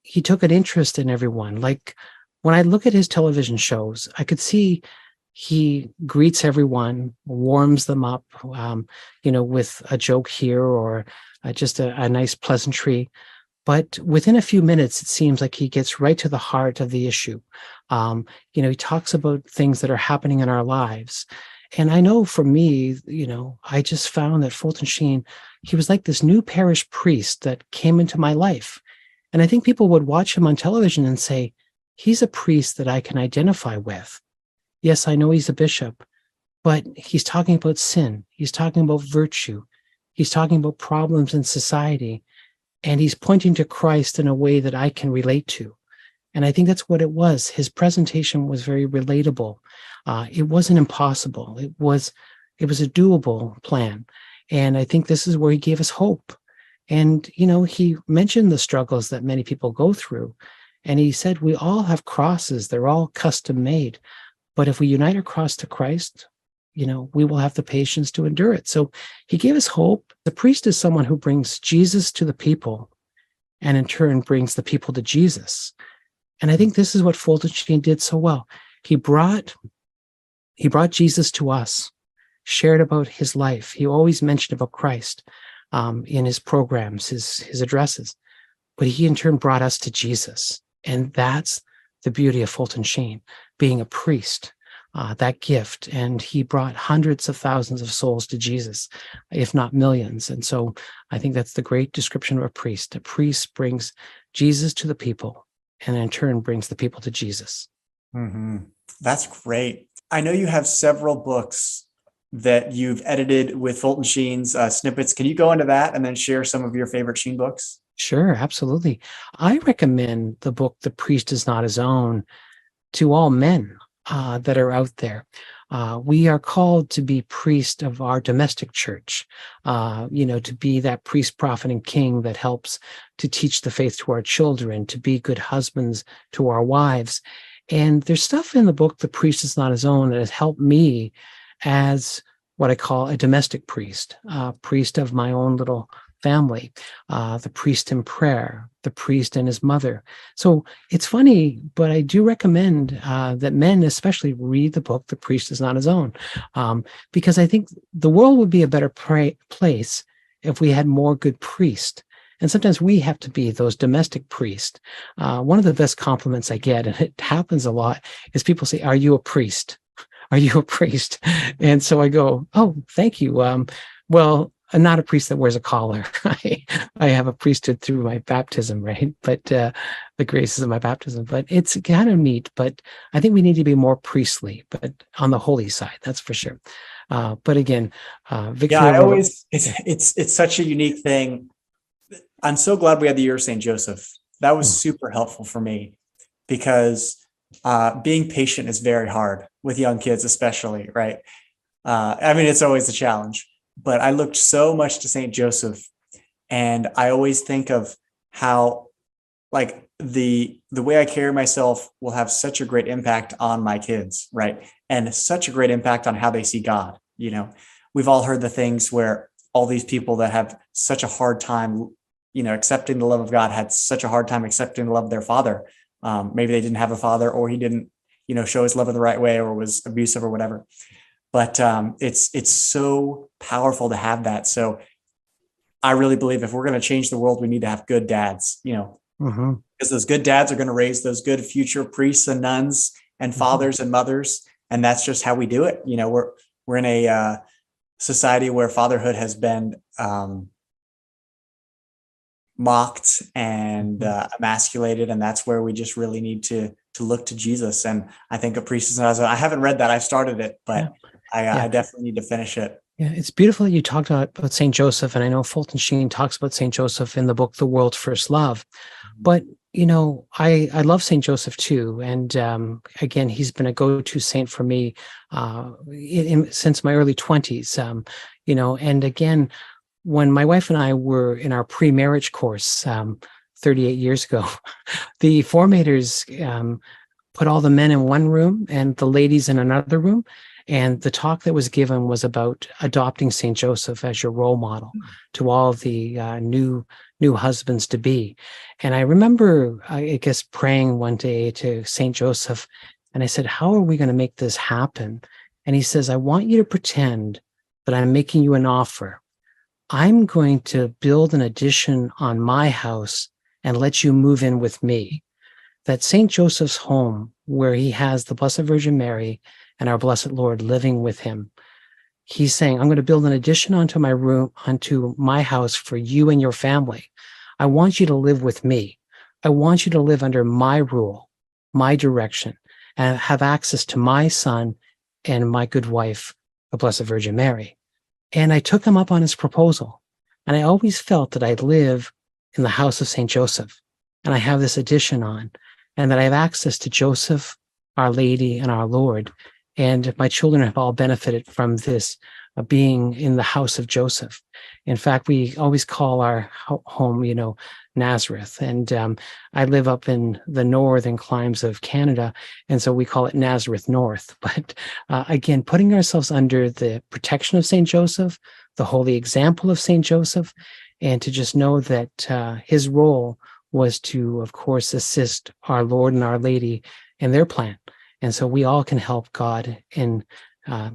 he took an interest in everyone. Like when I look at his television shows, I could see he greets everyone, warms them up, with a joke here or just a nice pleasantry. But within a few minutes, it seems like he gets right to the heart of the issue. He talks about things that are happening in our lives. And I know for me, I just found that Fulton Sheen, he was like this new parish priest that came into my life. And I think people would watch him on television and say, he's a priest that I can identify with. Yes, I know he's a bishop, but he's talking about sin. He's talking about virtue. He's talking about problems in society. And he's pointing to Christ in a way that I can relate to. And I think that's what it was. His presentation was very relatable. It wasn't impossible. It was a doable plan. And I think this is where he gave us hope. And, he mentioned the struggles that many people go through. And he said, we all have crosses. They're all custom made. But if we unite our cross to Christ, we will have the patience to endure it. So he gave us hope. The priest is someone who brings Jesus to the people and in turn brings the people to Jesus. And I think this is what Fulton Sheen did so well. He brought Jesus to us, shared about his life. He always mentioned about Christ in his programs, his addresses, but he in turn brought us to Jesus. And that's the beauty of Fulton Sheen, being a priest, that gift. And he brought hundreds of thousands of souls to Jesus, if not millions. And so I think that's the great description of a priest. A priest brings Jesus to the people and in turn brings the people to Jesus. Mm-hmm. That's great. I know you have several books that you've edited with Fulton Sheen's snippets. Can you go into that and then share some of your favorite Sheen books? Sure, absolutely. I recommend the book, The Priest Is Not His Own, to all men that are out there. We are called to be priest of our domestic church, to be that priest, prophet, and king that helps to teach the faith to our children, to be good husbands to our wives. And there's stuff in the book, The Priest Is Not His Own, that has helped me as what I call a domestic priest, priest of my own little family, the priest in prayer, the priest and his mother. So it's funny, but I do recommend that men especially read the book, The Priest Is Not His Own, because I think the world would be a better place if we had more good priests. And sometimes we have to be those domestic priests. One of the best compliments I get, and it happens a lot, is people say, "Are you a priest? Are you a priest?" And so I go, "Oh, thank you. Well, I'm not a priest that wears a collar. I have a priesthood through my baptism, right? But the graces of my baptism. But it's kind of neat. But I think we need to be more priestly, but on the holy side, that's for sure. But again, Victor. Yeah, it's such a unique thing. I'm so glad we had the year of St. Joseph. That was super helpful for me because being patient is very hard with young kids, especially, right? It's always a challenge. But I looked so much to St. Joseph, and I always think of how, like, the way I carry myself will have such a great impact on my kids, right? And such a great impact on how they see God. We've all heard the things where all these people that have such a hard time, accepting the love of God had such a hard time accepting the love of their father. Maybe they didn't have a father, or he didn't, show his love in the right way, or was abusive or whatever. But it's so powerful to have that. So I really believe if we're going to change the world, we need to have good dads, because those good dads are going to raise those good future priests and nuns and fathers and mothers. And that's just how we do it. We're in a society where fatherhood has been mocked and emasculated. And that's where we just really need to look to Jesus. And I think a priest is not, I haven't read that. I've started it, but I definitely need to finish it. Yeah, it's beautiful that you talked about St. Joseph. And I know Fulton Sheen talks about St. Joseph in the book, The World's First Love. But, I love St. Joseph too. And again, he's been a go-to saint for me since my early 20s. And again, when my wife and I were in our pre-marriage course 38 years ago, the formators put all the men in one room and the ladies in another room. And the talk that was given was about adopting St. Joseph as your role model to all the new husbands to be. And I remember, I guess, praying one day to St. Joseph, and I said, how are we going to make this happen? And he says, I want you to pretend that I'm making you an offer. I'm going to build an addition on my house and let you move in with me. That St. Joseph's home, where he has the Blessed Virgin Mary and our Blessed Lord living with him, he's saying, I'm going to build an addition onto my room, onto my house for you and your family. I want you to live with me. I want you to live under my rule, my direction, and have access to my son and my good wife, the Blessed Virgin Mary. And I took him up on his proposal. And I always felt that I'd live in the house of St. Joseph. And I have this addition on, and that I have access to Joseph, Our Lady, and our Lord. And my children have all benefited from this being in the house of Joseph. In fact, we always call our home, Nazareth. And I live up in the northern climes of Canada, and so we call it Nazareth North. But again, putting ourselves under the protection of St. Joseph, the holy example of St. Joseph, and to just know that his role was to, of course, assist our Lord and Our Lady in their plan. And so we all can help God in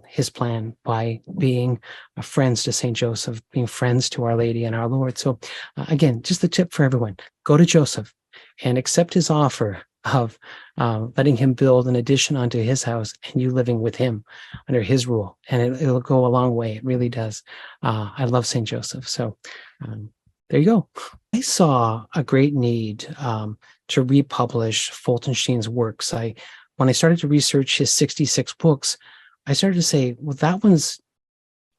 his plan by being friends to St. Joseph, being friends to Our Lady and our Lord. So again, just the tip for everyone, go to Joseph and accept his offer of letting him build an addition onto his house and you living with him under his rule. And it'll go a long way. It really does. I love St. Joseph. So there you go. I saw a great need to republish Fulton Sheen's works. When I started to research his 66 books, I started to say, well, that one's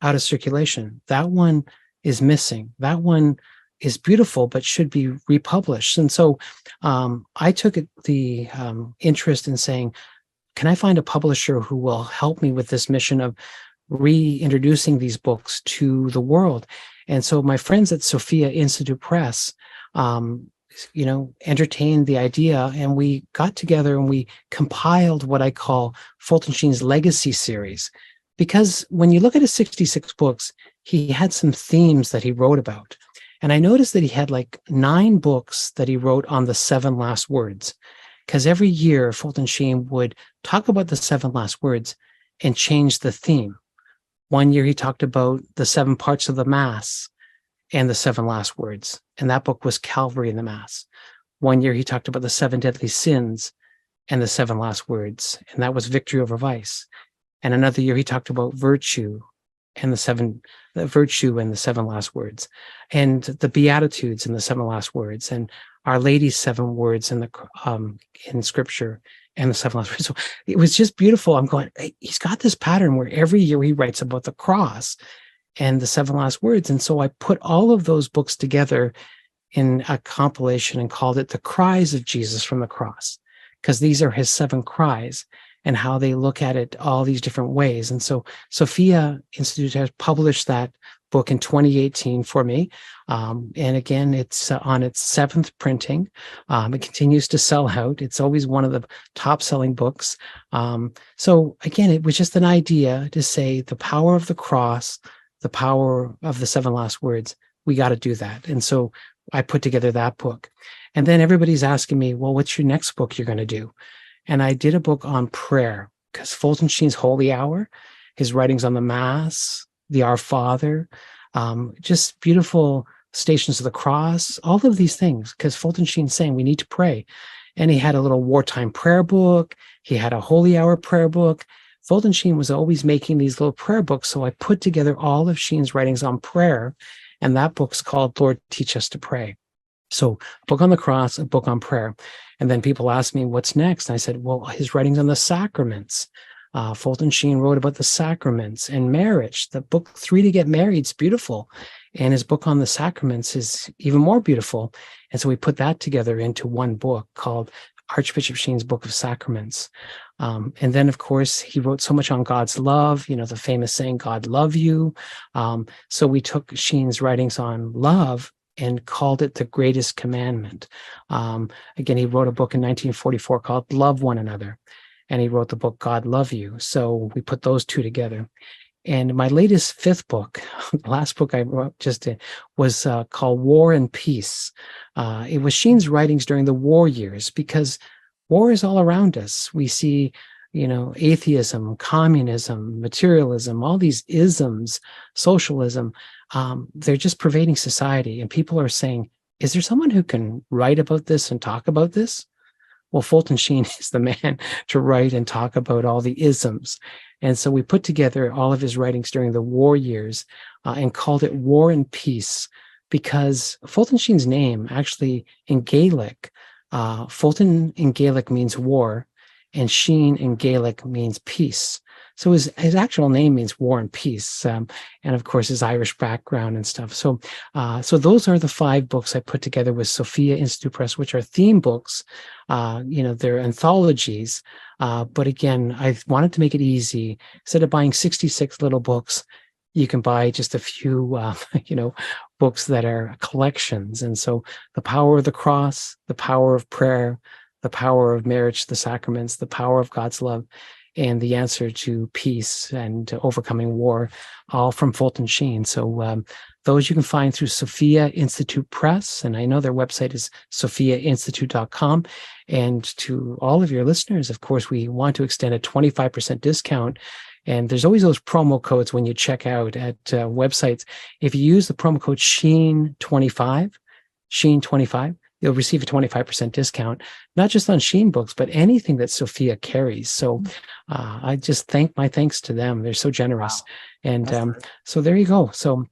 out of circulation. That one is missing. That one is beautiful, but should be republished. And so I took the interest in saying, can I find a publisher who will help me with this mission of reintroducing these books to the world? And so my friends at Sophia Institute Press, entertained the idea, and we got together and we compiled what I call Fulton Sheen's Legacy Series. Because when you look at his 66 books, he had some themes that he wrote about. And I noticed that he had like 9 books that he wrote on the 7 last words. Because every year, Fulton Sheen would talk about the 7 last words and change the theme. One year he talked about the 7 parts of the Mass and the 7 last words. And that book was Calvary in the Mass. One year he talked about the 7 deadly sins and the 7 last words. And that was Victory over Vice. And another year he talked about virtue and the 7 last words, and the Beatitudes and the 7 last words, and Our Lady's 7 words in Scripture and the 7 last words. So it was just beautiful. I'm going, hey, he's got this pattern where every year he writes about the cross and the 7 last words. And so I put all of those books together in a compilation and called it The Cries of Jesus from the Cross, because these are his 7 cries and how they look at it all these different ways. And so Sophia Institute has published that book in 2018 for me. And again, it's on its 7th printing. It continues to sell out. It's always one of the top selling books. So again, it was just an idea to say the power of the cross, the power of the 7 last words, we got to do that. And so I put together that book. And then everybody's asking me, well, what's your next book you're going to do? And I did a book on prayer, because Fulton Sheen's Holy Hour, his writings on the Mass, the Our Father, just beautiful Stations of the Cross, all of these things, because Fulton Sheen's saying we need to pray. And he had a little wartime prayer book. He had a Holy Hour prayer book. Fulton Sheen was always making these little prayer books. So I put together all of Sheen's writings on prayer. And that book's called Lord, Teach Us to Pray. So a book on the cross, a book on prayer. And then people asked me, what's next? And I said, well, his writings on the sacraments. Fulton Sheen wrote about the sacraments and marriage. The book 3 to Get Married is beautiful. And his book on the sacraments is even more beautiful. And so we put that together into one book called Archbishop Sheen's Book of Sacraments. And then, of course, he wrote so much on God's love, the famous saying, God love you. So we took Sheen's writings on love and called it the greatest commandment. Again, he wrote a book in 1944 called Love One Another. and he wrote the book God Love You. So we put those two together. And my latest fifth book, the last book I wrote just was called War and Peace. It was Sheen's writings during the war years, because war is all around us. We see, atheism, communism, materialism, all these isms, socialism. They're just pervading society. And people are saying, is there someone who can write about this and talk about this? Well, Fulton Sheen is the man to write and talk about all the isms. And so we put together all of his writings during the war years and called it War and Peace, because Fulton Sheen's name actually in Gaelic, Fulton in Gaelic means war, and Sheen in Gaelic means peace. So his actual name means war and peace, and of course his Irish background and stuff. So those are the 5 books I put together with Sophia Institute Press, which are theme books. They're anthologies. But again, I wanted to make it easy. Instead of buying 66 little books, you can buy just a few, books that are collections. And so the power of the cross, the power of prayer, the power of marriage, the sacraments, the power of God's love, and the answer to peace and overcoming war, all from Fulton Sheen. So those you can find through Sophia Institute Press. And I know their website is sophiainstitute.com. And to all of your listeners, of course, we want to extend a 25% discount. And there's always those promo codes when you check out at websites. If you use the promo code Sheen25, you'll receive a 25% discount, not just on Sheen books, but anything that Sophia carries. So I just thanks to them. They're so generous. Wow. And so there you go. So,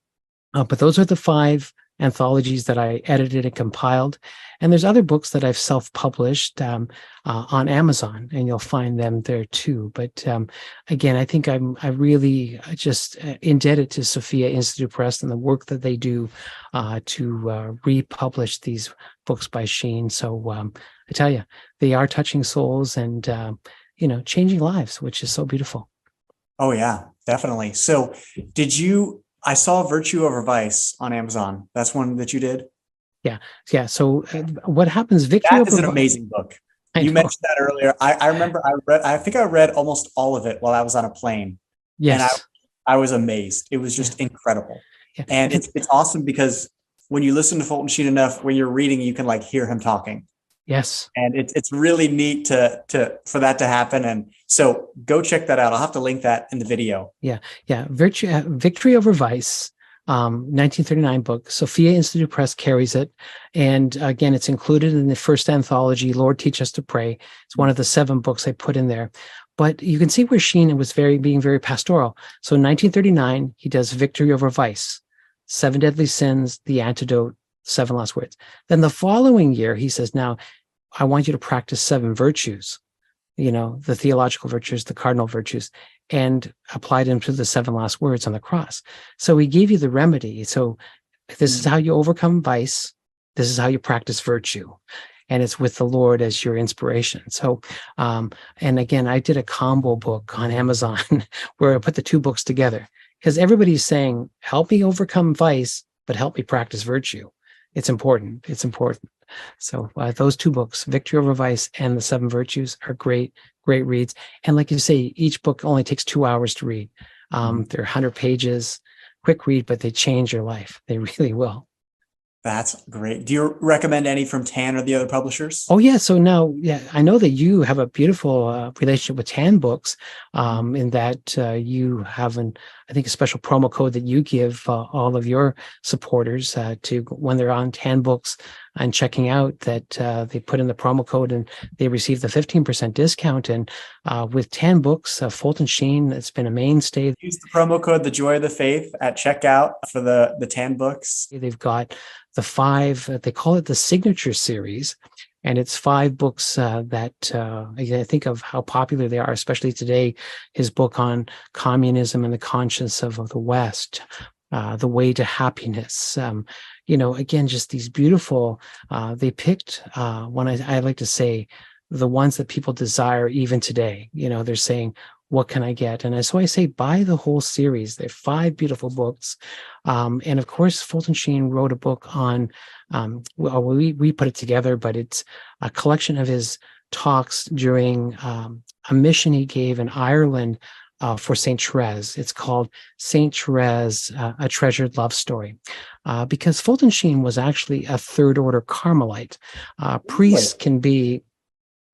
but those are the 5 anthologies that I edited and compiled. And there's other books that I've self-published on Amazon, and you'll find them there too. But again, I think I really just indebted to Sophia Institute Press and the work that they do to republish these books by Sheen. So I tell you, they are touching souls and changing lives, which is so beautiful. Oh yeah, definitely. So I saw Virtue Over Vice on Amazon. That's one that you did? Yeah. So what happens, Victory That is Over an amazing book. You mentioned that earlier. I remember I think I read almost all of it while I was on a plane. Yes. And I was amazed. It was just incredible. Yeah. And it's awesome because when you listen to Fulton Sheen enough, when you're reading, you can hear him talking. Yes. And it's really neat for that to happen. And so go check that out. I'll have to link that in the video. Yeah. Victory Over Vice, 1939 book. Sophia Institute Press carries it. And again, it's included in the first anthology, Lord Teach Us to Pray. It's one of the 7 books I put in there. But you can see where Sheen was being very pastoral. So in 1939, he does Victory Over Vice, 7 Deadly Sins, The Antidote, 7 Last Words. Then the following year, he says, now, I want you to practice 7 virtues, the theological virtues, the cardinal virtues, and applied them to the 7 last words on the cross. So he gave you the remedy. So this is how you overcome vice. This is how you practice virtue. And it's with the Lord as your inspiration. So, and again, I did a combo book on Amazon where I put the 2 books together, because everybody's saying, help me overcome vice, but help me practice virtue. It's important. So those 2 books, Victory Over Vice and the 7 Virtues, are great reads. And like you say, each book only takes 2 hours to read. They're 100 pages, quick read, but they change your life. They really will. That's great. Do you recommend any from TAN or the other publishers? Oh, yeah. So now, I know that you have a beautiful relationship with TAN Books, in that you have I think a special promo code that you give all of your supporters to when they're on TAN Books and checking out, that they put in the promo code and they receive the 15% discount. And with TAN Books, Fulton Sheen, it's been a mainstay. Use the promo code The Joy of the Faith at checkout for the TAN Books. They've got the 5, they call it the Signature Series. And it's 5 books that I think of how popular they are, especially today. His book on communism and the conscience of the West, The Way to Happiness. Again, just these beautiful, they picked I like to say, the ones that people desire even today. They're saying, what can I get? And so I say, buy the whole series. They're 5 beautiful books. And of course, Fulton Sheen wrote a book on, we put it together, but it's a collection of his talks during a mission he gave in Ireland for St. Therese. It's called St. Therese, A Treasured Love Story, because Fulton Sheen was actually a third order Carmelite. Priests can be,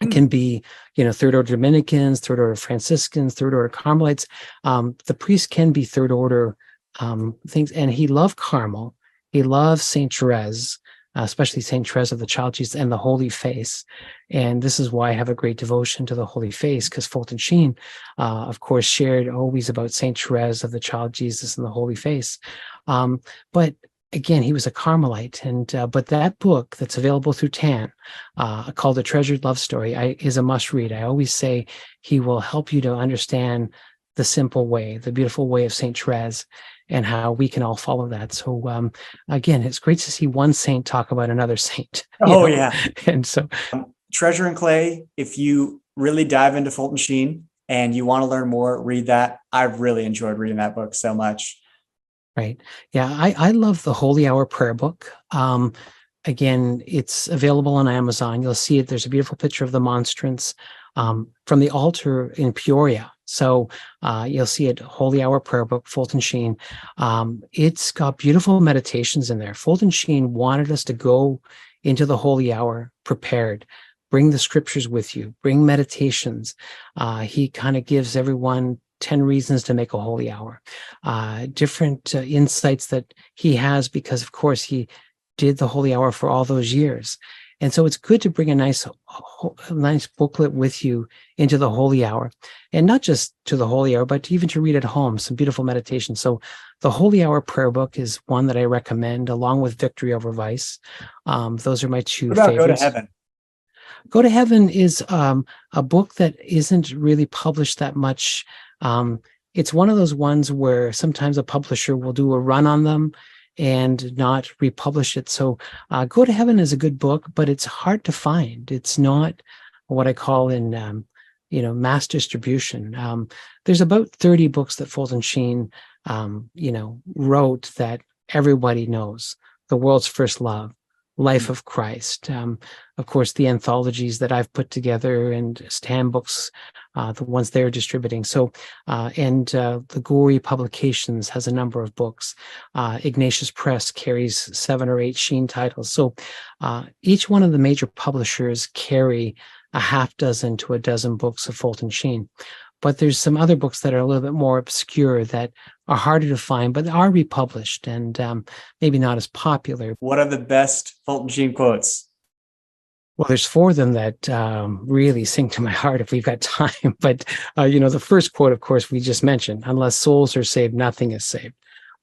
third order Dominicans, third order Franciscans, third order Carmelites. The priest can be third order things, and he loved Carmel. He loved St. Therese, especially St. Therese of the Child Jesus and the Holy Face. And this is why I have a great devotion to the Holy Face, because Fulton Sheen, of course, shared always about St. Therese of the Child Jesus and the Holy Face. But again, he was a Carmelite, and but that book that's available through TAN, called A Treasured Love Story, is a must read. I always say he will help you to understand the simple way, the beautiful way of St. Therese, and how we can all follow that. So again, it's great to see one saint talk about another saint. Yeah. And so Treasure and Clay, if you really dive into Fulton Sheen and you want to learn more, read that. I've really enjoyed reading that book so much. Right. Yeah, I love the Holy Hour prayer book. Again, it's available on Amazon. You'll see it. There's a beautiful picture of the monstrance from the altar in Peoria. So you'll see it, Holy Hour prayer book, Fulton Sheen. It's got beautiful meditations in there. Fulton Sheen wanted us to go into the Holy Hour prepared. Bring the scriptures with you. Bring meditations. He kind of gives everyone 10 reasons to make a holy hour, different insights that he has, because of course he did the holy hour for all those years. And so it's good to bring a nice booklet with you into the holy hour, and not just to the holy hour, but even to read at home, some beautiful meditation. So the Holy Hour prayer book is one that I recommend, along with Victory Over Vice. Those are my two favorites. Go to Heaven? Go to Heaven is a book that isn't really published that much. It's one of those ones where sometimes a publisher will do a run on them and not republish it. So Go to Heaven is a good book, but it's hard to find. It's not what I call in mass distribution. There's about 30 books that Fulton Sheen wrote that everybody knows. The World's First Love, Life of Christ, of course, the anthologies that I've put together, and Stan books, the ones they're distributing. So, the Gory Publications has a number of books. Ignatius Press carries 7 or 8 Sheen titles. So, each one of the major publishers carry a half dozen to a dozen books of Fulton Sheen. But there's some other books that are a little bit more obscure that are harder to find, but are republished and maybe not as popular. What are the best Fulton Sheen quotes? Well, there's 4 of them that really sing to my heart if we've got time. But, the first quote, of course, we just mentioned, unless souls are saved, nothing is saved.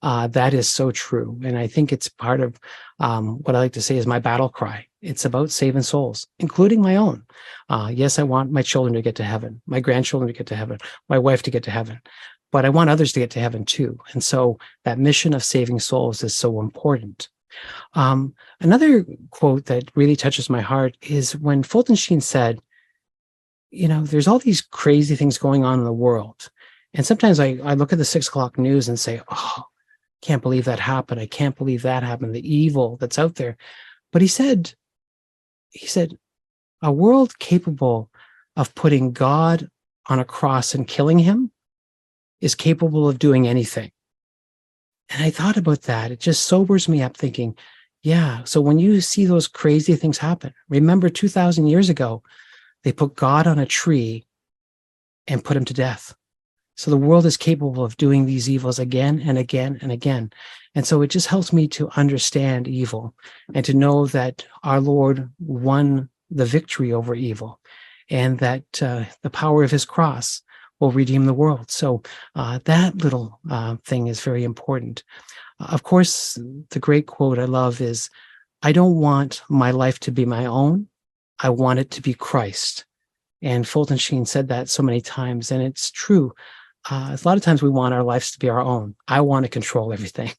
That is so true. And I think it's part of what I like to say is my battle cry. It's about saving souls, including my own. Yes, I want my children to get to heaven, my grandchildren to get to heaven, my wife to get to heaven, but I want others to get to heaven too. And so that mission of saving souls is so important. Another quote that really touches my heart is when Fulton Sheen said, there's all these crazy things going on in the world. And sometimes I look at the 6 o'clock news and say, oh, can't believe that happened. I can't believe that happened. The evil that's out there. But he said, a world capable of putting God on a cross and killing him is capable of doing anything. And I thought about that. It just sobers me up thinking, yeah, so when you see those crazy things happen, remember 2,000 years ago, they put God on a tree and put him to death. So the world is capable of doing these evils again and again and again. And so it just helps me to understand evil and to know that our Lord won the victory over evil, and that the power of his cross will redeem the world. So that little thing is very important. Of course, the great quote I love is, I don't want my life to be my own. I want it to be Christ. And Fulton Sheen said that so many times, and it's true. A lot of times we want our lives to be our own. I want to control everything.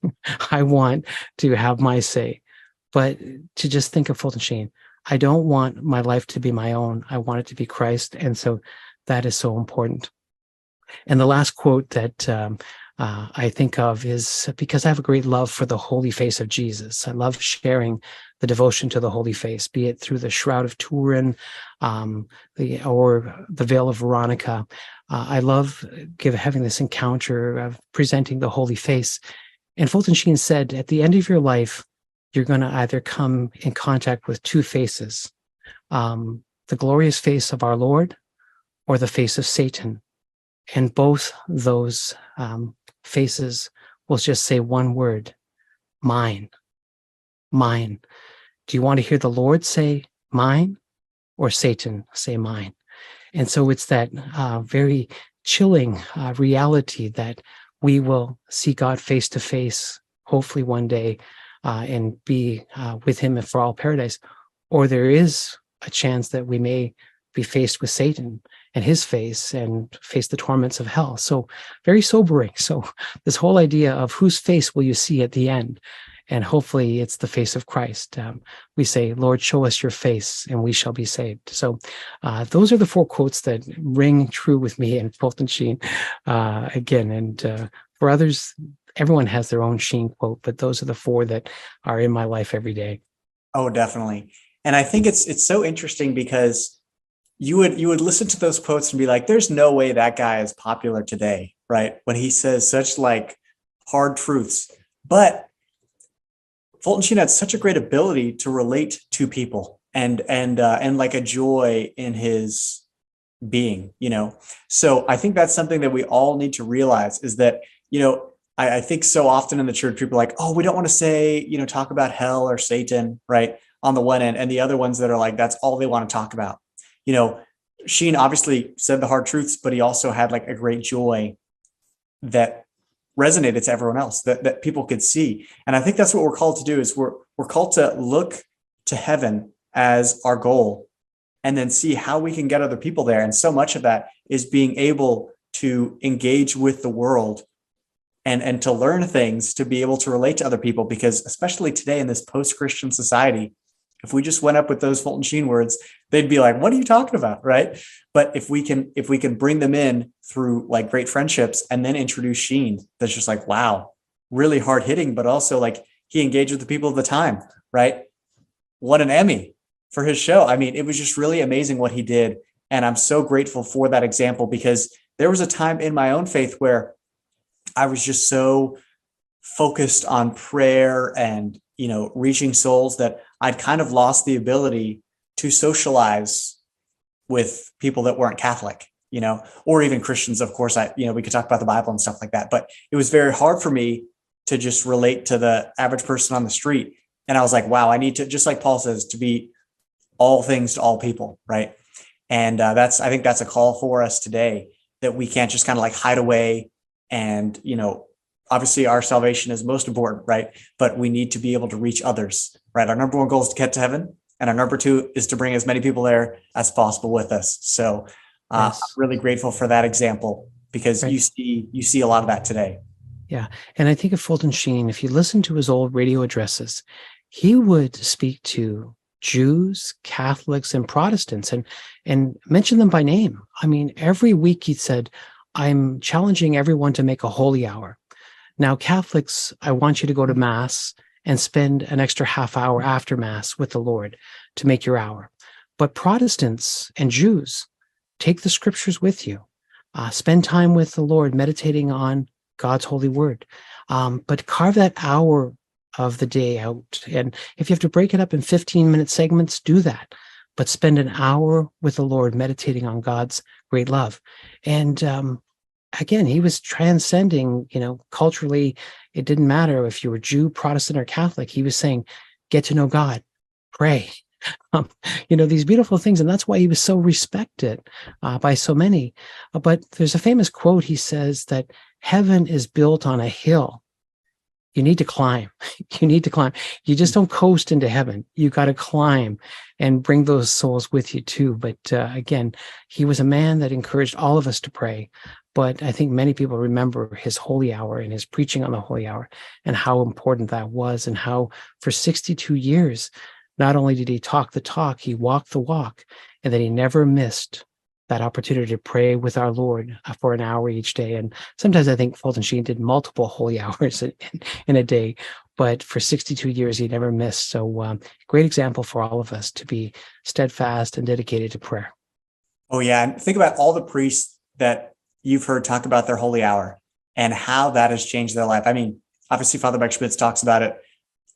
I want to have my say. But to just think of Fulton Sheen, I don't want my life to be my own. I want it to be Christ. And so that is so important. And the last quote that I think of is, because I have a great love for the holy face of Jesus. I love sharing the devotion to the Holy Face, be it through the Shroud of Turin, or the Veil of Veronica. I love having this encounter of presenting the Holy Face. And Fulton Sheen said, at the end of your life, you're going to either come in contact with two faces, the glorious face of our Lord or the face of Satan. And both those faces will just say one word, mine, mine. Do you want to hear the Lord say mine or Satan say mine? And so it's that very chilling reality that we will see God face to face, hopefully one day, and be with him for all paradise. Or there is a chance that we may be faced with Satan and his face and face the torments of hell. So very sobering. So this whole idea of whose face will you see at the end? And hopefully it's the face of Christ. We say, Lord, show us your face and we shall be saved. So those are the four quotes that ring true with me and Fulton Sheen again. And for others, everyone has their own Sheen quote, but those are the four that are in my life every day. Oh, definitely. And I think it's so interesting because you would listen to those quotes and be like, there's no way that guy is popular today, right? When he says such like hard truths. But Fulton Sheen had such a great ability to relate to people and like a joy in his being, you know? So I think that's something that we all need to realize is that, you know, I think so often in the church, people are like, oh, we don't want to say, you know, talk about hell or Satan, right? On the one end, and the other ones that are like, that's all they want to talk about. You know, Sheen obviously said the hard truths, but he also had like a great joy that resonated to everyone else that people could see. And I think that's what we're called to do is we're called to look to heaven as our goal and then see how we can get other people there. And so much of that is being able to engage with the world and to learn things, to be able to relate to other people, because especially today in this post-Christian society, if we just went up with those Fulton Sheen words, they'd be like, what are you talking about? Right. But if we can bring them in through like great friendships and then introduce Sheen, that's just like, wow, really hard hitting, but also like he engaged with the people of the time. Right. Won an Emmy for his show. I mean, it was just really amazing what he did. And I'm so grateful for that example, because there was a time in my own faith where I was just so focused on prayer and, you know, reaching souls that I'd kind of lost the ability to socialize with people that weren't Catholic, you know, or even Christians. Of course, we could talk about the Bible and stuff like that, but it was very hard for me to just relate to the average person on the street. And I was like, wow, I need to, just like Paul says, to be all things to all people. Right. And I think that's a call for us today, that we can't just kind of like hide away and, you know, obviously our salvation is most important, right? But we need to be able to reach others, right? Our number one goal is to get to heaven. And our number two is to bring as many people there as possible with us. So yes. I'm really grateful for that example, because right. you see a lot of that today. Yeah. And I think of Fulton Sheen, if you listen to his old radio addresses, he would speak to Jews, Catholics, and Protestants and mention them by name. I mean, every week he said, I'm challenging everyone to make a holy hour. Now, Catholics, I want you to go to Mass and spend an extra half hour after Mass with the Lord to make your hour. But Protestants and Jews, take the scriptures with you. Spend time with the Lord, meditating on God's holy word. But carve that hour of the day out. And if you have to break it up in 15-minute segments, do that. But spend an hour with the Lord, meditating on God's great love. And again, he was transcending, you know, culturally. It didn't matter if you were Jew, Protestant, or Catholic. He was saying, get to know God, pray, you know, these beautiful things. And that's why he was so respected by so many. But there's a famous quote. He says that heaven is built on a hill. You need to climb. You need to climb. You just don't coast into heaven. You got to climb and bring those souls with you too. But again, he was a man that encouraged all of us to pray. But I think many people remember his holy hour and his preaching on the holy hour and how important that was, and how for 62 years, not only did he talk the talk, he walked the walk, and that he never missed that opportunity to pray with our Lord for an hour each day. And sometimes I think Fulton Sheen did multiple holy hours in a day, but for 62 years, he never missed. So great example for all of us to be steadfast and dedicated to prayer. Oh, yeah. And think about all the priests that you've heard talk about their holy hour and how that has changed their life. I mean, obviously, Father Mike Schmitz talks about it.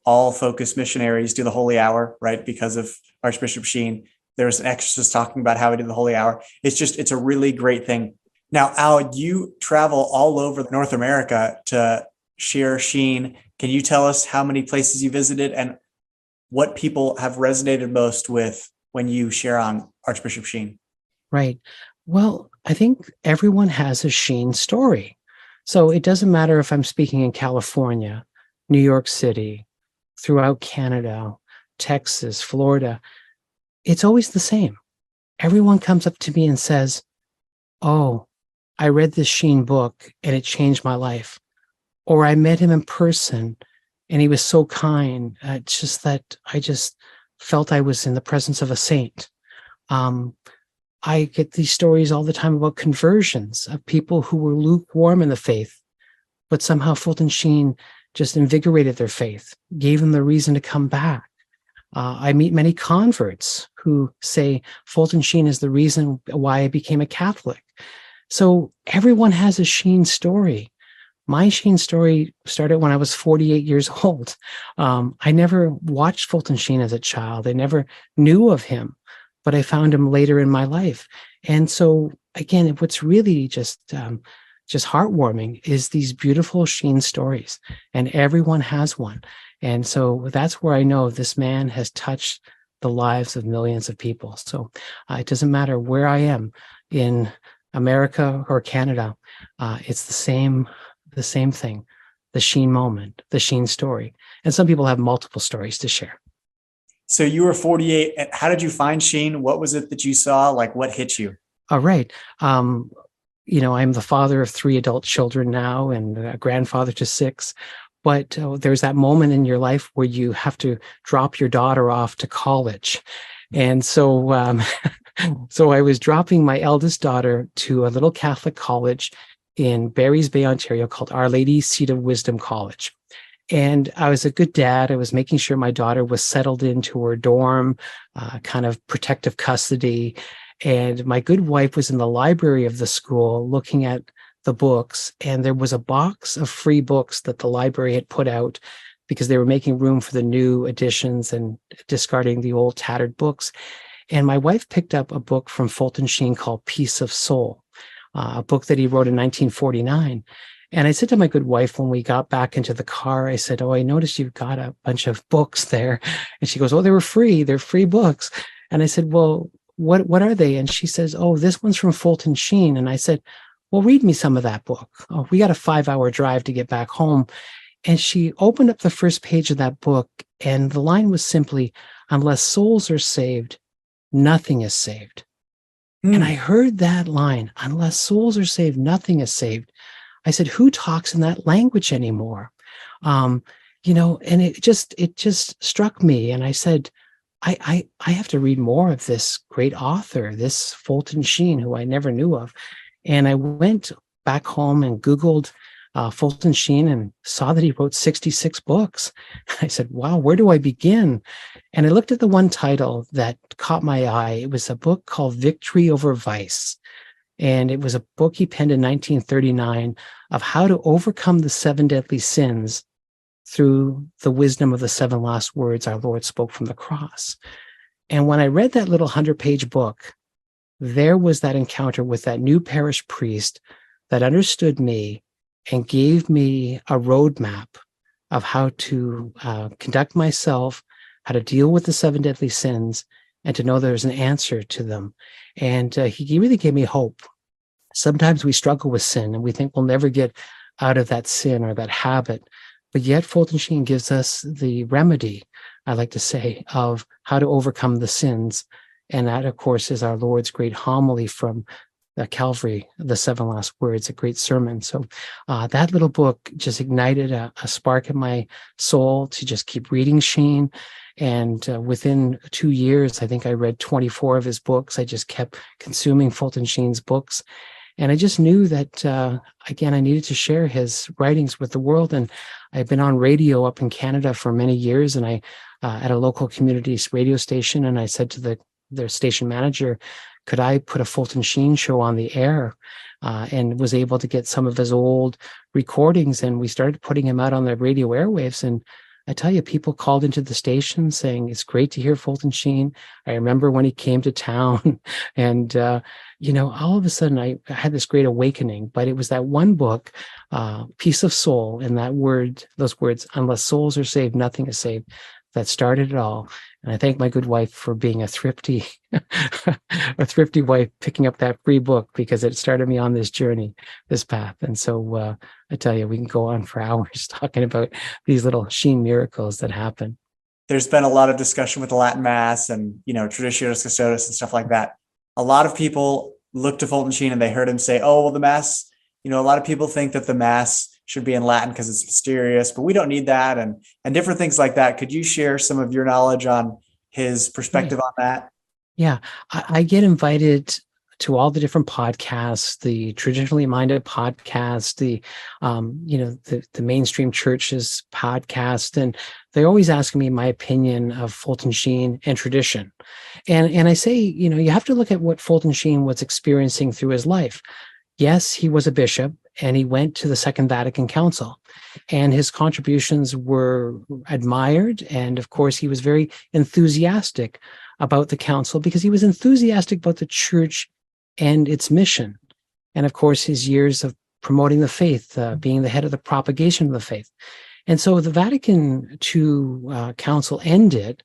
All focused missionaries do the holy hour, right? Because of Archbishop Sheen. There's an exorcist talking about how he did the holy hour. It's a really great thing. Now, Al, you travel all over North America to share Sheen. Can you tell us how many places you visited and what people have resonated most with when you share on Archbishop Sheen? Right. Well, I think everyone has a Sheen story. So it doesn't matter if I'm speaking in California, New York City, throughout Canada, Texas, Florida. It's always the same. Everyone comes up to me and says, "Oh, I read this Sheen book and it changed my life." Or I met him in person and he was so kind. It's just that I just felt I was in the presence of a saint. I get these stories all the time about conversions of people who were lukewarm in the faith, but somehow Fulton Sheen just invigorated their faith, gave them the reason to come back. I meet many converts who say Fulton Sheen is the reason why I became a Catholic. So everyone has a Sheen story. My Sheen story started when I was 48 years old. I never watched Fulton Sheen as a child. I never knew of him, but I found him later in my life. And so again, what's really just heartwarming is these beautiful Sheen stories, and everyone has one. And so that's where I know this man has touched the lives of millions of people. So it doesn't matter where I am in America or Canada. It's the same thing, the Sheen moment, the Sheen story. And some people have multiple stories to share. So you were 48. How did you find Sheen? What was it that you saw? Like, what hit you? All right. I'm the father of 3 adult children now and a grandfather to 6. But there's that moment in your life where you have to drop your daughter off to college. And so, so I was dropping my eldest daughter to a little Catholic college in Barry's Bay, Ontario, called Our Lady Seat of Wisdom College. And I was a good dad. I was making sure my daughter was settled into her dorm, kind of protective custody. And my good wife was in the library of the school looking at the books. And there was a box of free books that the library had put out because they were making room for the new editions and discarding the old tattered books. And my wife picked up a book from Fulton Sheen called Peace of Soul, a book that he wrote in 1949. And I said to my good wife when we got back into the car, I said, "Oh, I noticed you've got a bunch of books there." And she goes, "Oh, they were free. They're free books." And I said, "Well, what are they?" And she says, "Oh, this one's from Fulton Sheen." And I said, "Well, read me some of that book." Oh, we got a 5-hour drive to get back home. And she opened up the first page of that book, and the line was simply, "Unless souls are saved, nothing is saved." And I heard that line, "Unless souls are saved, nothing is saved." I said, who talks in that language anymore? And it just struck me. And I said, I have to read more of this great author, this Fulton Sheen, who I never knew of. And I went back home and Googled Fulton Sheen and saw that he wrote 66 books. I said, wow, where do I begin? And I looked at the one title that caught my eye. It was a book called Victory Over Vice. And it was a book he penned in 1939 of how to overcome the 7 deadly sins through the wisdom of the 7 last words our Lord spoke from the cross. And when I read that little 100-page book, there was that encounter with that new parish priest that understood me and gave me a roadmap of how to conduct myself, how to deal with the 7 deadly sins, and to know there's an answer to them. And he really gave me hope. Sometimes we struggle with sin and we think we'll never get out of that sin or that habit. But yet Fulton Sheen gives us the remedy, I like to say, of how to overcome the sins. And that, of course, is our Lord's great homily from Calvary, the Seven Last Words, a great sermon. So that little book just ignited a spark in my soul to just keep reading Sheen. And within 2 years, I think I read 24 of his books. I just kept consuming Fulton Sheen's books. And I just knew that, again, I needed to share his writings with the world. And I've been on radio up in Canada for many years, and I at a local community radio station, and I said to their station manager, could I put a Fulton Sheen show on the air? And was able to get some of his old recordings, and we started putting him out on the radio airwaves. And I tell you, people called into the station saying, it's great to hear Fulton Sheen. I remember when he came to town and, all of a sudden I had this great awakening, but it was that one book, Peace of Soul, and those words, unless souls are saved, nothing is saved, that started it all. And I thank my good wife for being a thrifty wife, picking up that free book, because it started me on this journey, this path. And so I tell you, we can go on for hours talking about these little Sheen miracles that happen. There's been a lot of discussion with the Latin Mass and, Traditionis Custodes and stuff like that. A lot of people look to Fulton Sheen and they heard him say, oh, well, the Mass, a lot of people think that the Mass should be in Latin because it's mysterious, but we don't need that, and different things like that. Could you share some of your knowledge on his perspective on that? Yeah, I get invited to all the different podcasts, the traditionally minded podcast, the mainstream churches podcast, and they always ask me my opinion of Fulton Sheen and tradition. And I say, you have to look at what Fulton Sheen was experiencing through his life. Yes, he was a bishop, and he went to the Second Vatican Council, and his contributions were admired. And of course, he was very enthusiastic about the council because he was enthusiastic about the church and its mission. And of course, his years of promoting the faith, being the head of the propagation of the faith. And so the Vatican II Council ended,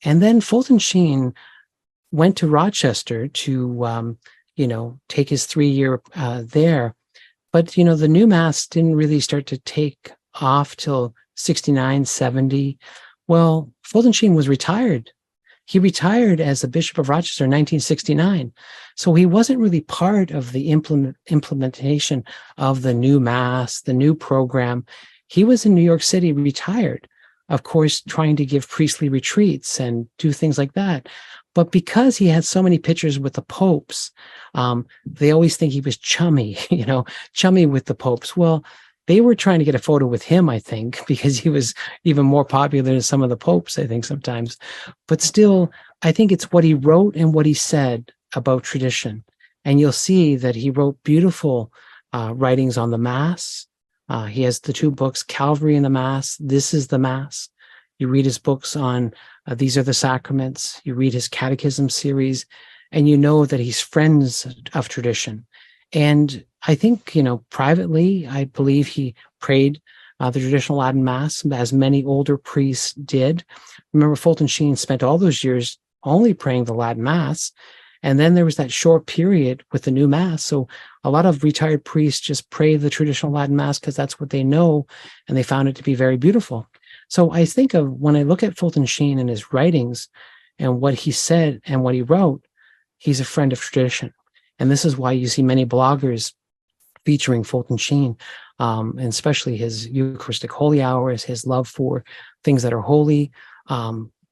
and then Fulton Sheen went to Rochester to, take his 3-year there. But, the new Mass didn't really start to take off till 69, 70. Well, Fulton Sheen was retired. He retired as a Bishop of Rochester in 1969. So he wasn't really part of the implementation of the new Mass, the new program. He was in New York City, retired, of course, trying to give priestly retreats and do things like that. But because he had so many pictures with the popes, they always think he was chummy with the popes. Well, they were trying to get a photo with him, I think, because he was even more popular than some of the popes, I think, sometimes. But still, I think it's what he wrote and what he said about tradition. And you'll see that he wrote beautiful writings on the Mass. He has the 2 books, Calvary and the Mass, This is the Mass. You read his books on These Are the Sacraments. You read his catechism series, and you know that he's friends of tradition. And I think, privately, I believe he prayed the traditional Latin Mass, as many older priests did. Remember, Fulton Sheen spent all those years only praying the Latin Mass. And then there was that short period with the new Mass. So a lot of retired priests just pray the traditional Latin Mass because that's what they know, and they found it to be very beautiful. So I think of, when I look at Fulton Sheen and his writings and what he said and what he wrote, he's a friend of tradition. And this is why you see many bloggers featuring Fulton Sheen, and especially his Eucharistic Holy Hours, his love for things that are holy.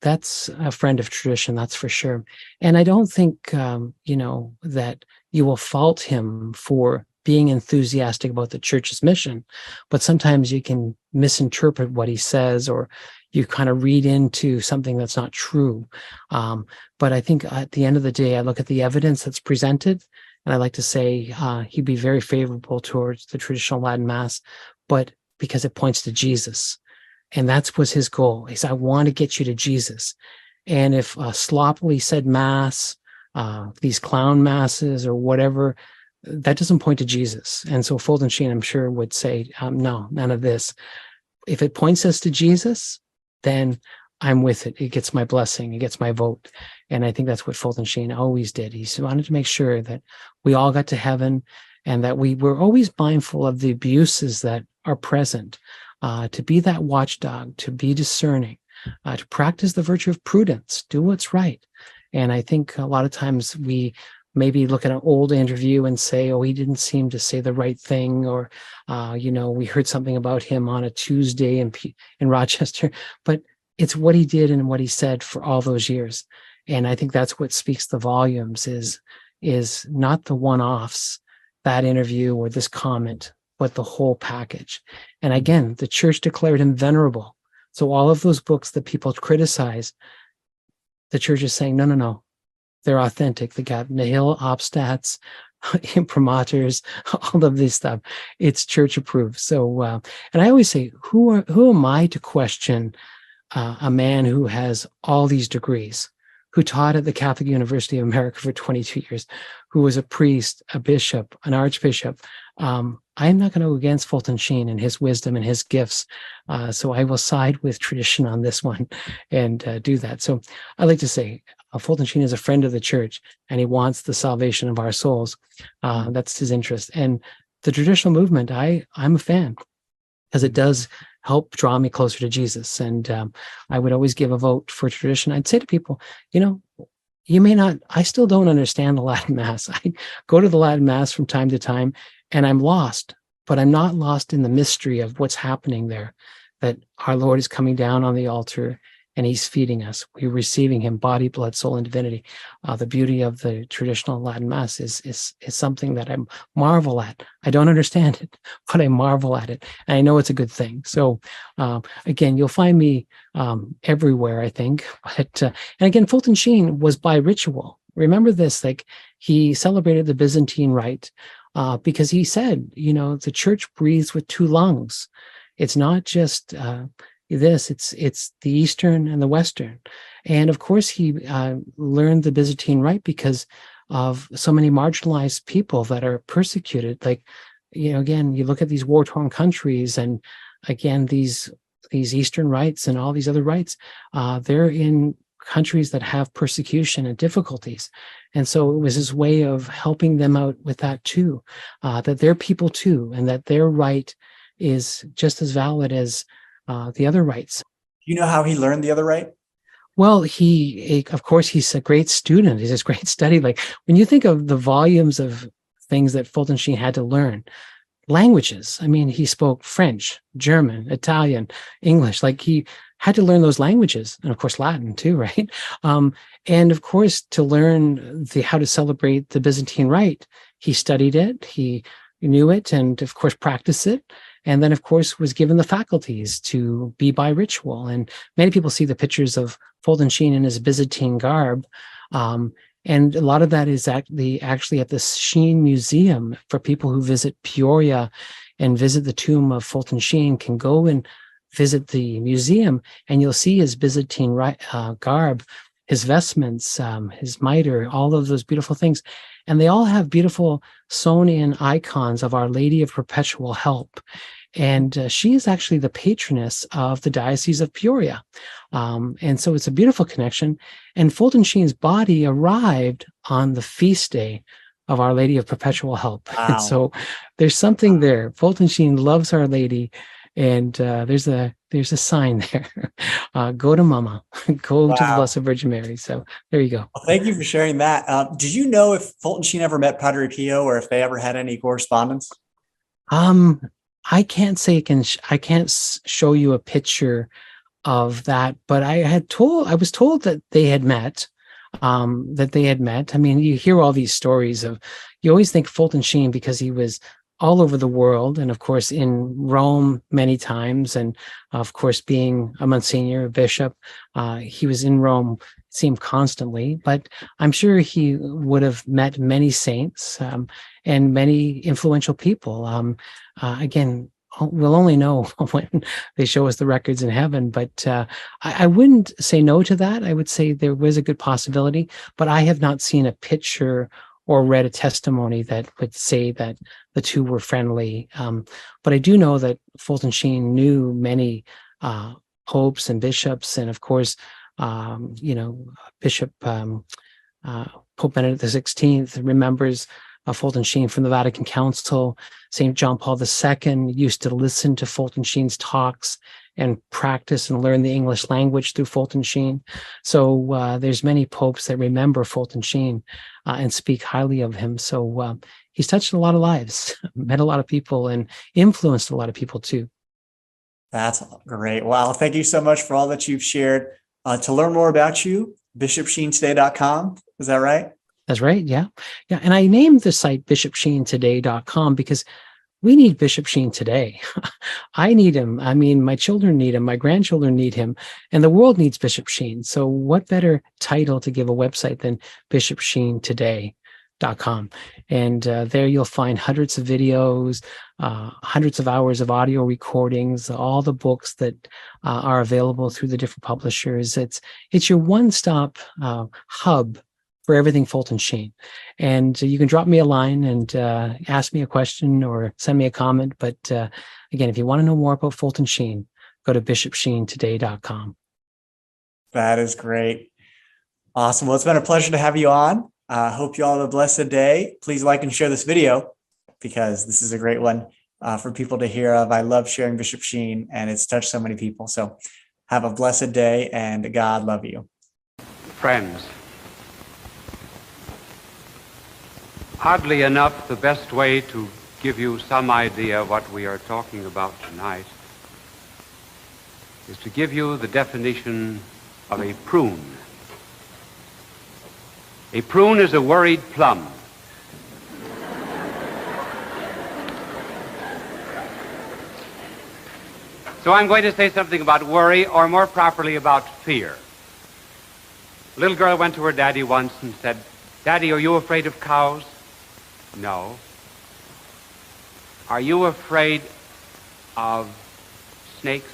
That's a friend of tradition, that's for sure. And I don't think, that you will fault him for being enthusiastic about the church's mission, but sometimes you can misinterpret what he says, or you kind of read into something that's not true. But I think at the end of the day, I look at the evidence that's presented, and I like to say he'd be very favorable towards the traditional Latin Mass, but because it points to Jesus. And that was his goal. He said, I want to get you to Jesus. And if sloppily said Mass, these clown masses or whatever, that doesn't point to Jesus. And so Fulton Sheen, I'm sure, would say, no, none of this. If it points us to Jesus, then I'm with it. It gets my blessing. It gets my vote. And I think that's what Fulton Sheen always did. He wanted to make sure that we all got to heaven, and that we were always mindful of the abuses that are present, to be that watchdog, to be discerning, to practice the virtue of prudence, do what's right. And I think a lot of times we maybe look at an old interview and say, oh, he didn't seem to say the right thing, or we heard something about him on a Tuesday in Rochester, but it's what he did and what he said for all those years. And I think that's what speaks the volumes, is not the one-offs, that interview or this comment, but the whole package. And again, the church declared him venerable. So all of those books that people criticize, the church is saying, no, they're authentic. They got nihil obstats, imprimaturs, all of this stuff. It's church approved. So, and I always say, who am I to question a man who has all these degrees, who taught at the Catholic University of America for 22 years, who was a priest, a bishop, an archbishop? I'm not going to go against Fulton Sheen and his wisdom and his gifts. So I will side with tradition on this one and do that. So I like to say, Fulton Sheen is a friend of the church, and he wants the salvation of our souls. That's his interest. And the traditional movement, I'm a fan, because it does help draw me closer to Jesus. And I would always give a vote for tradition. I'd say to people, you may not, I still don't understand the Latin Mass. I go to the Latin Mass from time to time, and I'm lost, but I'm not lost in the mystery of what's happening there, that our Lord is coming down on the altar and he's feeding us. We're receiving him, body, blood, soul, and divinity. The beauty of the traditional Latin Mass is something that I marvel at. I don't understand it, but I marvel at it, and I know it's a good thing. So again, you'll find me everywhere, I think. But and again, Fulton Sheen was by ritual. Remember this, like he celebrated the Byzantine rite because he said, the church breathes with two lungs. It's not just it's the Eastern and the Western. And of course, he learned the Byzantine rite because of so many marginalized people that are persecuted. Like, again, you look at these war-torn countries, and again, these Eastern rites and all these other rites, they're in countries that have persecution and difficulties. And so it was his way of helping them out with that too, that they're people too, and that their right is just as valid as the other rights. You know how he learned the other right? Well, of course, he's a great student. He's a great study. Like when you think of the volumes of things that Fulton Sheen had to learn, languages. I mean, he spoke French, German, Italian, English. Like he had to learn those languages, and of course, Latin too, right? And of course, to learn how to celebrate the Byzantine rite, he studied it, he knew it, and of course, practiced it. And then, of course, was given the faculties to be by ritual. And many people see the pictures of Fulton Sheen in his Byzantine garb. And a lot of that is actually at the Sheen Museum. For people who visit Peoria and visit the tomb of Fulton Sheen, can go and visit the museum, and you'll see his Byzantine garb, his vestments, his mitre, all of those beautiful things. And they all have beautiful sewn-in icons of Our Lady of Perpetual Help. And she is actually the patroness of the Diocese of Peoria. And so it's a beautiful connection. And Fulton Sheen's body arrived on the feast day of Our Lady of Perpetual Help. Wow. And so there's something there. Fulton Sheen loves Our Lady. And there's a sign there. Go to Mama. Go to the Blessed Virgin Mary. So there you go. Well, thank you for sharing that. Did you know if Fulton Sheen ever met Padre Pio, or if they ever had any correspondence? I can't say I can't show you a picture of that, but I was told that they had met. I mean, you hear all these stories you always think Fulton Sheen, because he was all over the world, and of course in Rome many times, and of course being a Monsignor, a bishop, he was in Rome, it seemed constantly. But I'm sure he would have met many saints and many influential people. Again, we'll only know when they show us the records in heaven, but I wouldn't say no to that. I would say there was a good possibility, but I have not seen a picture or read a testimony that would say that the two were friendly. But I do know that Fulton Sheen knew many popes and bishops, and of course, Bishop Pope Benedict XVI remembers Fulton Sheen from the Vatican Council. St. John Paul II used to listen to Fulton Sheen's talks and practice and learn the English language through Fulton Sheen. So there's many popes that remember Fulton Sheen and speak highly of him. So he's touched a lot of lives, met a lot of people, and influenced a lot of people too. That's great. Wow. Thank you so much for all that you've shared. To learn more about you, bishopsheentoday.com. Is that right? That's right. Yeah. Yeah. And I named the site bishopsheentoday.com because we need Bishop Sheen today. I need him. I mean, my children need him. My grandchildren need him. And the world needs Bishop Sheen. So what better title to give a website than bishopsheentoday.com? And there you'll find hundreds of videos, hundreds of hours of audio recordings, all the books that are available through the different publishers. It's your one-stop hub for everything Fulton Sheen. And you can drop me a line and ask me a question or send me a comment. But again, if you want to know more about Fulton Sheen, go to bishopsheentoday.com. That is great. Awesome. Well, it's been a pleasure to have you on. Hope you all have a blessed day. Please like and share this video because this is a great one for people to hear of. I love sharing Bishop Sheen and it's touched so many people. So have a blessed day and God love you. Friends, oddly enough, the best way to give you some idea of what we are talking about tonight is to give you the definition of a prune. A prune is a worried plum. So I'm going to say something about worry, or more properly about fear. A little girl went to her daddy once and said, "Daddy, are you afraid of cows?" "No." "Are you afraid of snakes?"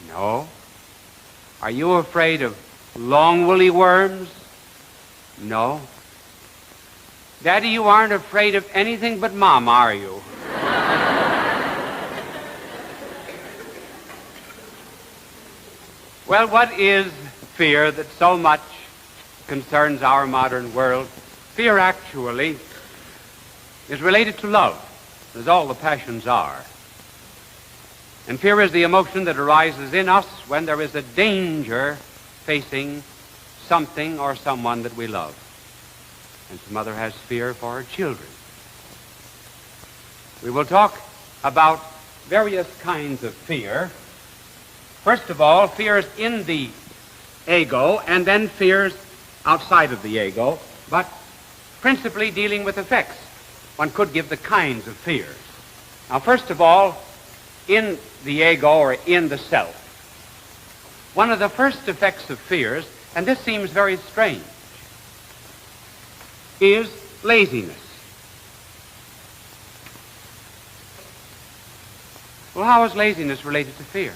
"No." "Are you afraid of long woolly worms?" "No." "Daddy, you aren't afraid of anything but Mom, are you?" Well, what is fear that so much concerns our modern world? Fear actually is related to love, as all the passions are. And fear is the emotion that arises in us when there is a danger facing something or someone that we love. And the mother has fear for her children. We will talk about various kinds of fear. First of all, fears in the ego, and then fears outside of the ego, but principally dealing with effects. One could give the kinds of fears. Now, first of all, in the ego, or in the self, one of the first effects of fears, and this seems very strange, is laziness. Well, how is laziness related to fear?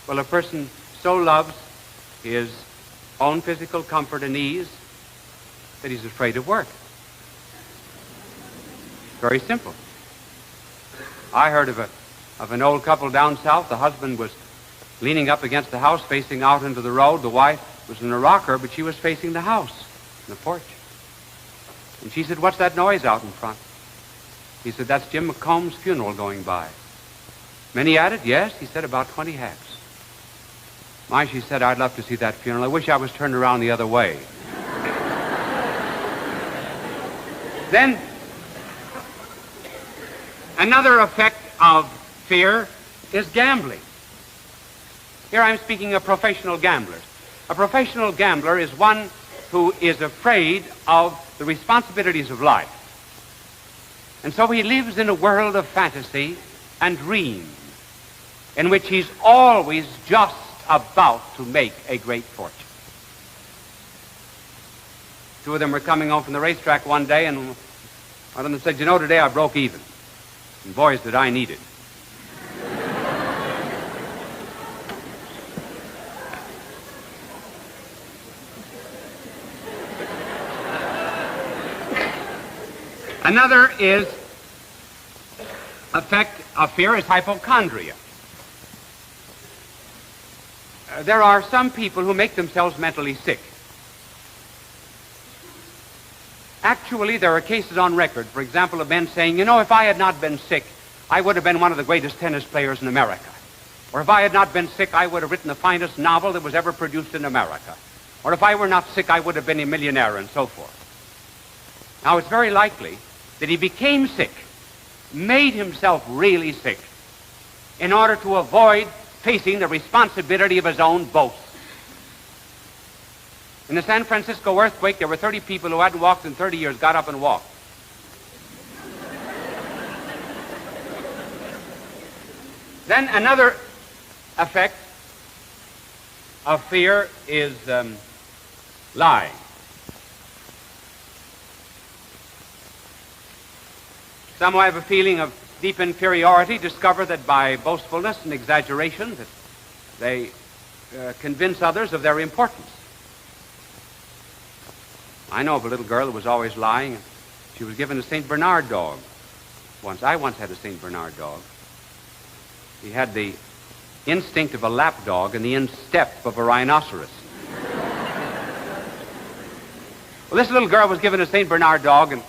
Well, a person so loves his own physical comfort and ease that he's afraid of work. Very simple. I heard of an old couple down south. The husband was leaning up against the house, facing out into the road. The wife was in a rocker, but she was facing the house, the porch. And she said, "What's that noise out in front?" He said, "That's Jim McComb's funeral going by." Many at it? Yes. He said, "About 20 hacks." My, she said, "I'd love to see that funeral. I wish I was turned around the other way." Then, another effect of fear is gambling. Here I'm speaking of professional gamblers. A professional gambler is one who is afraid of the responsibilities of life. And so he lives in a world of fantasy and dream in which he's always just about to make a great fortune. Two of them were coming home from the racetrack one day, and one of them said, "You know, today I broke even." And boys, did I need it. Another effect of fear is hypochondria. There are some people who make themselves mentally sick. Actually, there are cases on record, for example, of men saying, "You know, if I had not been sick, I would have been one of the greatest tennis players in America." Or if I had not been sick, I would have written the finest novel that was ever produced in America. Or if I were not sick, I would have been a millionaire, and so forth. Now, it's very likely that he became sick, made himself really sick, in order to avoid facing the responsibility of his own boast. In the San Francisco earthquake, there were 30 people who hadn't walked in 30 years, got up and walked. Then another effect of fear is lying. Some who have a feeling of deep inferiority discover that by boastfulness and exaggeration that they convince others of their importance. I know of a little girl who was always lying. She was given a St. Bernard dog once. I once had a St. Bernard dog. He had the instinct of a lap dog and the instep of a rhinoceros. Well, this little girl was given a St. Bernard dog, and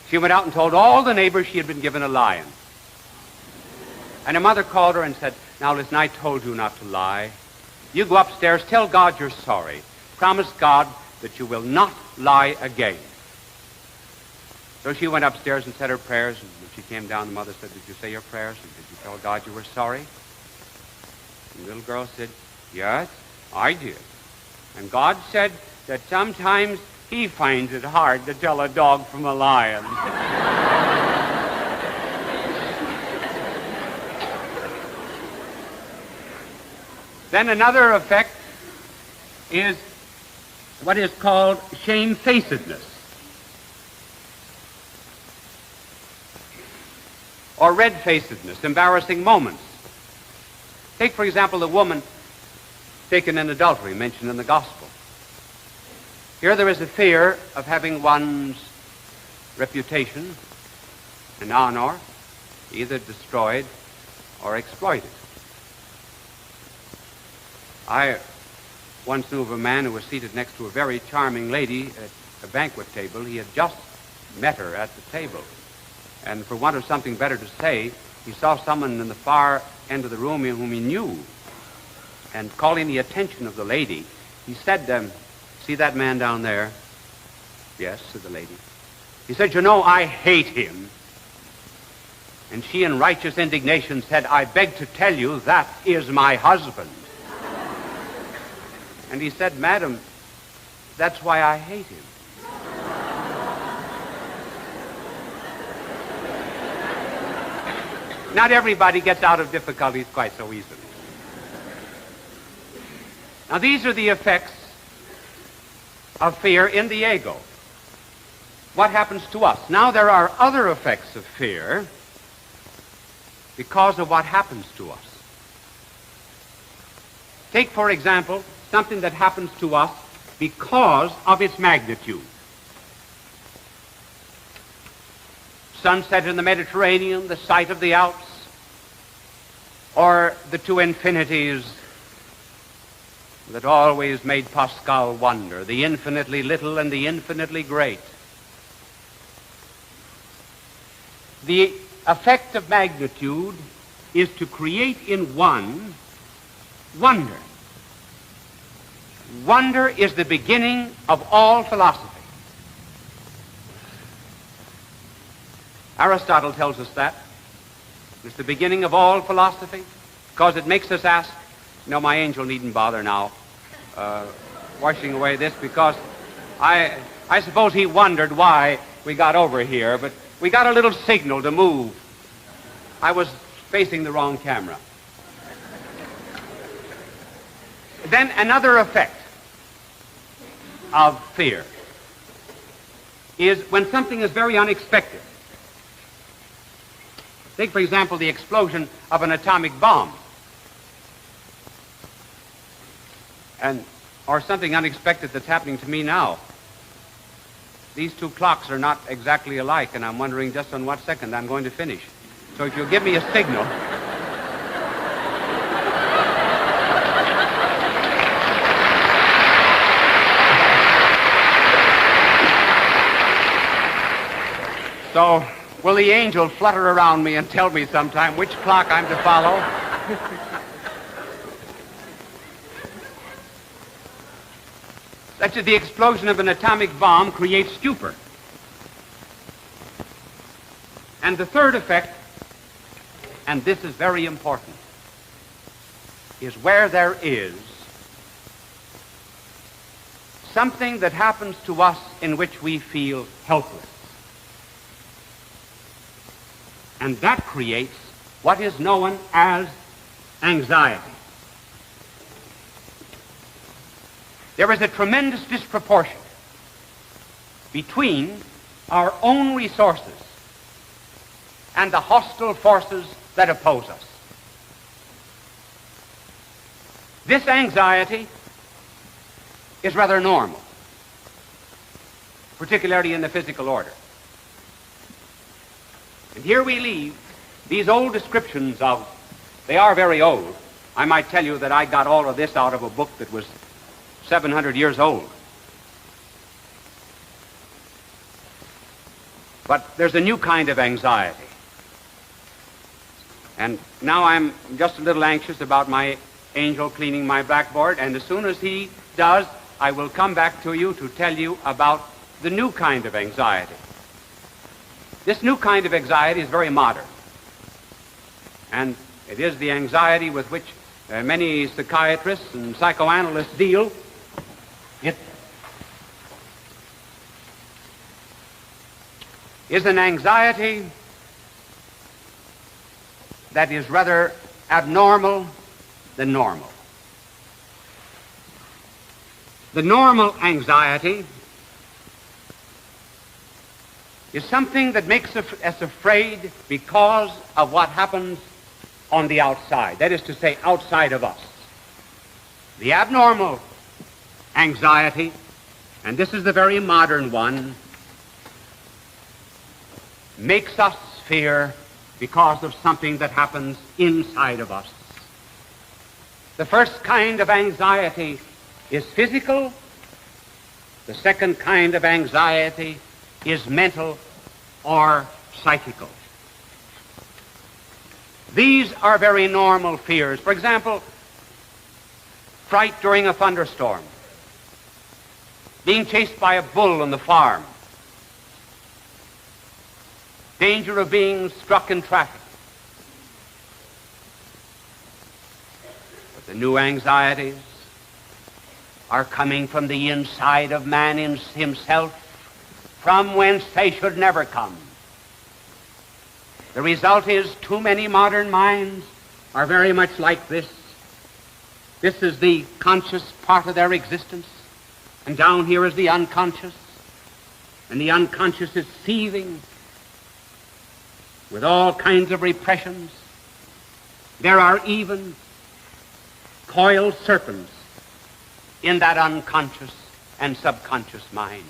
she went out and told all the neighbors she had been given a lion. And her mother called her and said, "Now listen, I told you not to lie. You go upstairs, tell God you're sorry. Promise God that you will not lie again." So she went upstairs and said her prayers, and when she came down, the mother said, "Did you say your prayers? And did you tell God you were sorry?" And the little girl said, "Yes, I did. And God said that sometimes He finds it hard to tell a dog from a lion." Then another effect is what is called shamefacedness, or red-facedness, embarrassing moments. Take, for example, the woman taken in adultery, mentioned in the Gospel. Here there is a fear of having one's reputation and honor either destroyed or exploited. I once knew of a man who was seated next to a very charming lady at a banquet table. He had just met her at the table, and for want of something better to say, he saw someone in the far end of the room whom he knew, and calling the attention of the lady, he said, "See that man down there?" "Yes," said the lady. He said, "You know, I hate him." And she, in righteous indignation, said, "I beg to tell you, that is my husband." And he said, "Madam, that's why I hate him." Not everybody gets out of difficulties quite so easily. Now, these are the effects of fear in the ego. What happens to us? Now, there are other effects of fear because of what happens to us. Take, for example, something that happens to us because of its magnitude. Sunset in the Mediterranean, the sight of the Alps, or the two infinities that always made Pascal wonder, the infinitely little and the infinitely great. The effect of magnitude is to create in one wonder. Wonder is the beginning of all philosophy. Aristotle tells us that. It's the beginning of all philosophy because it makes us ask. No, my angel needn't bother now washing away this, because I suppose he wondered why we got over here, but we got a little signal to move. I was facing the wrong camera. Then another effect of fear is when something is very unexpected. Take, for example, the explosion of an atomic bomb, or something unexpected that's happening to me now. These two clocks are not exactly alike, and I'm wondering just on what second I'm going to finish. So if you'll give me a signal. So will the angel flutter around me and tell me sometime which clock I'm to follow? such as the explosion of an atomic bomb creates stupor. And the third effect, and this is very important, is where there is something that happens to us in which we feel helpless. And that creates what is known as anxiety. There is a tremendous disproportion between our own resources and the hostile forces that oppose us. This anxiety is rather normal, particularly in the physical order. And here we leave these old descriptions of, they are very old. I might tell you that I got all of this out of a book that was 700 years old. But there's a new kind of anxiety. And now I'm just a little anxious about my angel cleaning my blackboard, and as soon as he does, I will come back to you to tell you about the new kind of anxiety. This new kind of anxiety is very modern, and it is the anxiety with which many psychiatrists and psychoanalysts deal. It is an anxiety that is rather abnormal than normal. The normal anxiety is something that makes us afraid because of what happens on the outside, that is to say, outside of us. The abnormal anxiety, and this is the very modern one, makes us fear because of something that happens inside of us. The first kind of anxiety is physical. The second kind of anxiety is mental or psychical. These are very normal fears. For example, fright during a thunderstorm, being chased by a bull on the farm, danger of being struck in traffic. But the new anxieties are coming from the inside of man himself, from whence they should never come. The result is too many modern minds are very much like this. This is the conscious part of their existence, and down here is the unconscious, and the unconscious is seething with all kinds of repressions. There are even coiled serpents in that unconscious and subconscious mind.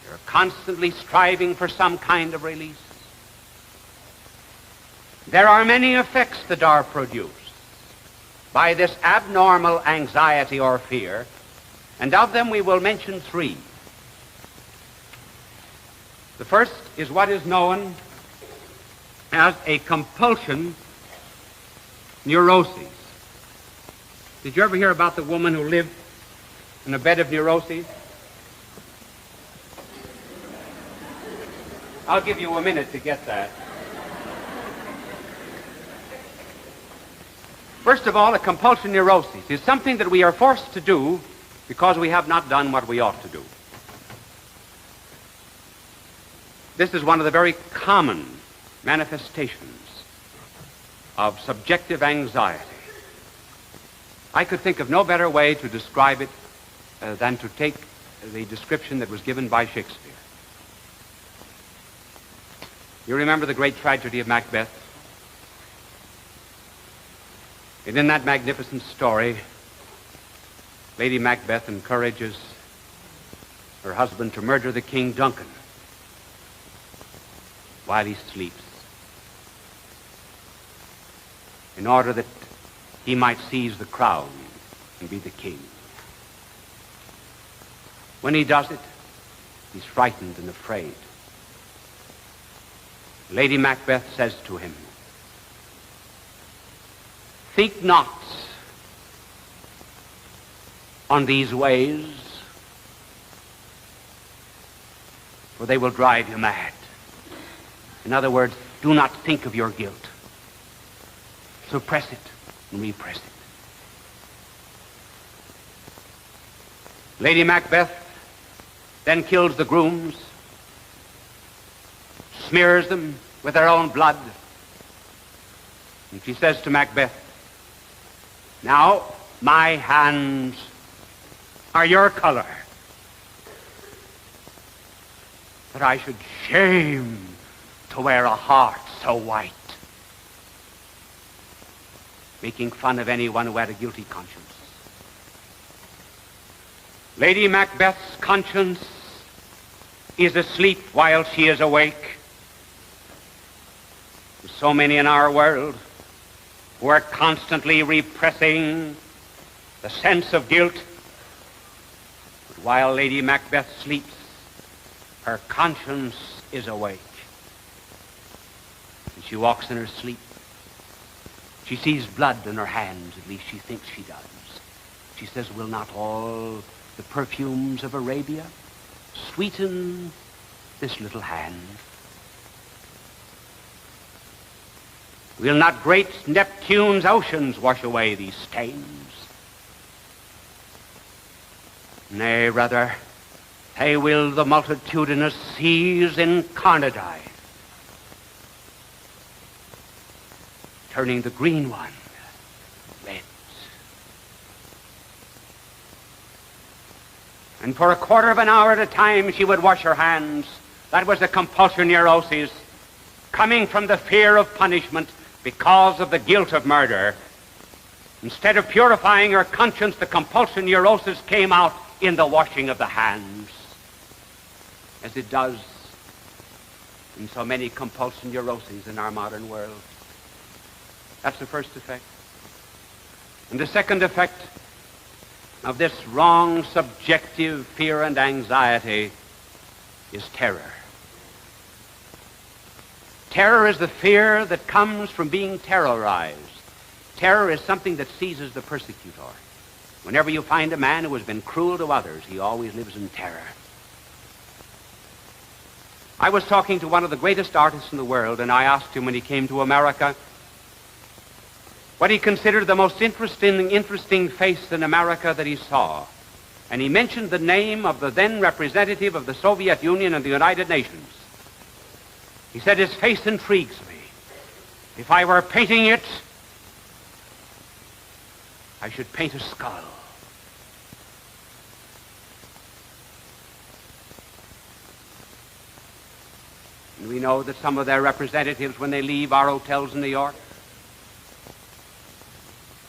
They're constantly striving for some kind of release. There are many effects that are produced by this abnormal anxiety or fear, and of them we will mention three. The first is what is known as a compulsion neurosis. Did you ever hear about the woman who lived in a bed of neuroses? I'll give you a minute to get that. First of all, a compulsion neurosis is something that we are forced to do because we have not done what we ought to do. This is one of the very common manifestations of subjective anxiety. I could think of no better way to describe it than to take the description that was given by Shakespeare. You remember the great tragedy of Macbeth? And in that magnificent story, Lady Macbeth encourages her husband to murder the King Duncan while he sleeps, in order that he might seize the crown and be the king. When he does it, he's frightened and afraid. Lady Macbeth says to him, "Think not on these ways, for they will drive you mad. In other words, do not think of your guilt. Suppress it and repress it. Lady Macbeth then kills the grooms, smears them with her own blood, and she says to Macbeth, "Now my hands are your color, but I should shame to wear a heart so white," making fun of anyone who had a guilty conscience. Lady Macbeth's conscience is asleep while she is awake. So many in our world who are constantly repressing the sense of guilt. But while Lady Macbeth sleeps, her conscience is awake. And she walks in her sleep. She sees blood in her hands, at least she thinks she does. She says, "Will not all the perfumes of Arabia sweeten this little hand? Will not great Neptune's oceans wash away these stains? Nay, rather, they will the multitudinous seas incarnadine, turning the green one red." And for a quarter of an hour at a time she would wash her hands. That was a compulsion neurosis coming from the fear of punishment because of the guilt of murder. Instead of purifying her conscience, the compulsion neurosis came out in the washing of the hands, as it does in so many compulsion neuroses in our modern world. That's the first effect. And the second effect of this wrong, subjective fear and anxiety is terror. Terror is the fear that comes from being terrorized. Terror is something that seizes the persecutor. Whenever you find a man who has been cruel to others, he always lives in terror. I was talking to one of the greatest artists in the world, and I asked him when he came to America what he considered the most interesting face in America that he saw. And he mentioned the name of the then representative of the Soviet Union and the United Nations. He said, "His face intrigues me. If I were painting it, I should paint a skull." And we know that some of their representatives, when they leave our hotels in New York,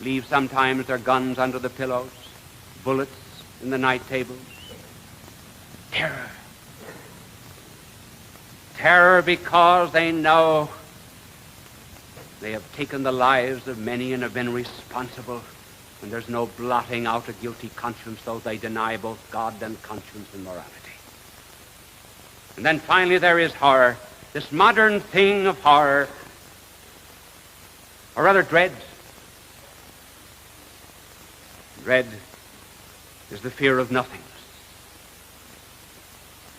leave sometimes their guns under the pillows, bullets in the night tables. Terror. Terror because they know they have taken the lives of many and have been responsible, and there's no blotting out a guilty conscience, though they deny both God and conscience and morality. And then finally there is horror, this modern thing of horror, or rather dread. Dread is the fear of nothingness.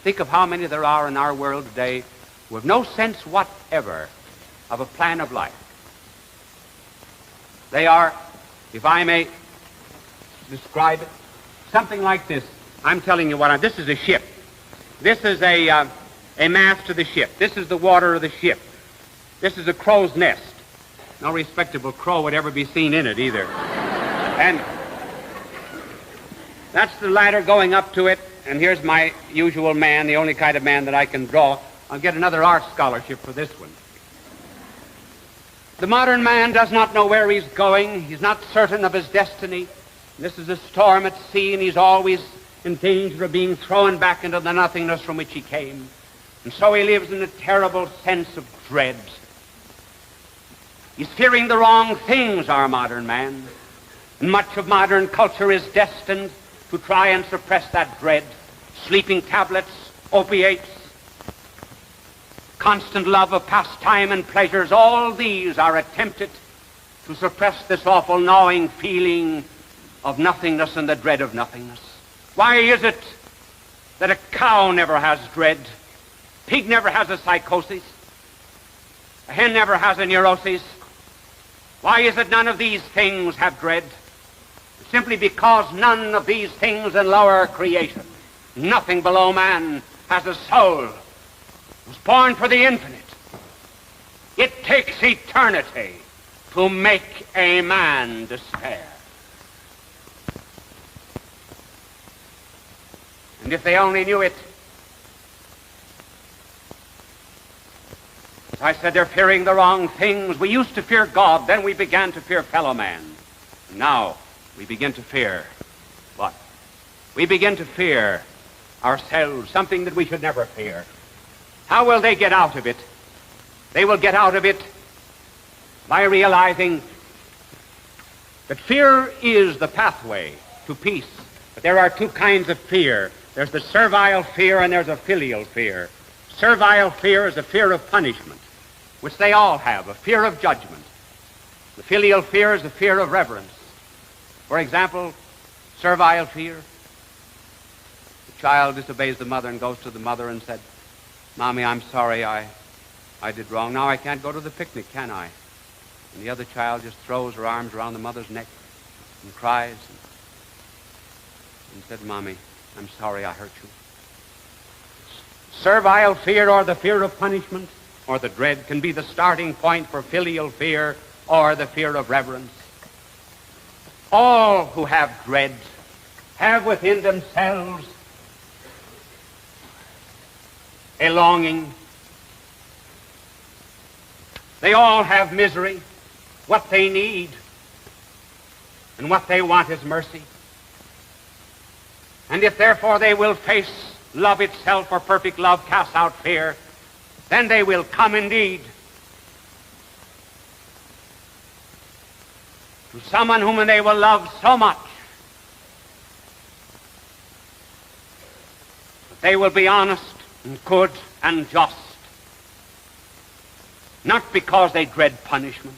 Think of how many there are in our world today who have no sense whatever of a plan of life. They are, if I may describe it, something like this. I'm telling you what, this is a ship. This is a mast to the ship. This is the water of the ship. This is a crow's nest. No respectable crow would ever be seen in it either. And that's the ladder going up to it, and here's my usual man, the only kind of man that I can draw. I'll get another art scholarship for this one. The modern man does not know where he's going. He's not certain of his destiny. This is a storm at sea, and he's always in danger of being thrown back into the nothingness from which he came. And so he lives in a terrible sense of dread. He's fearing the wrong things, our modern man. And much of modern culture is destined to try and suppress that dread. Sleeping tablets, opiates, constant love of pastime and pleasures, all these are attempted to suppress this awful gnawing feeling of nothingness and the dread of nothingness? Why is it that a cow never has dread? Pig never has a psychosis? A hen never has a neurosis? Why is it none of these things have dread? Simply because none of these things in lower creation, nothing below man, has a soul. It was born for the infinite. It takes eternity to make a man despair. And if they only knew it, as I said, they're fearing the wrong things. We used to fear God, then we began to fear fellow man. Now we begin to fear what? We begin to fear ourselves, something that we should never fear. How will they get out of it? They will get out of it by realizing that fear is the pathway to peace. But there are two kinds of fear. There's the servile fear and there's a filial fear. Servile fear is a fear of punishment, which they all have, a fear of judgment. The filial fear is a fear of reverence. For example, servile fear. The child disobeys the mother and goes to the mother and said, "Mommy, I'm sorry, I did wrong. Now I can't go to the picnic, can I?" And the other child just throws her arms around the mother's neck and cries and said, "Mommy, I'm sorry I hurt you." Servile fear, or the fear of punishment, or the dread, can be the starting point for filial fear or the fear of reverence. All who have dread have within themselves a longing. They all have misery. What they need and what they want is mercy. And if therefore they will face love itself, for perfect love casts out fear, then they will come indeed to someone whom they will love so much that they will be honest and good and just, not because they dread punishment,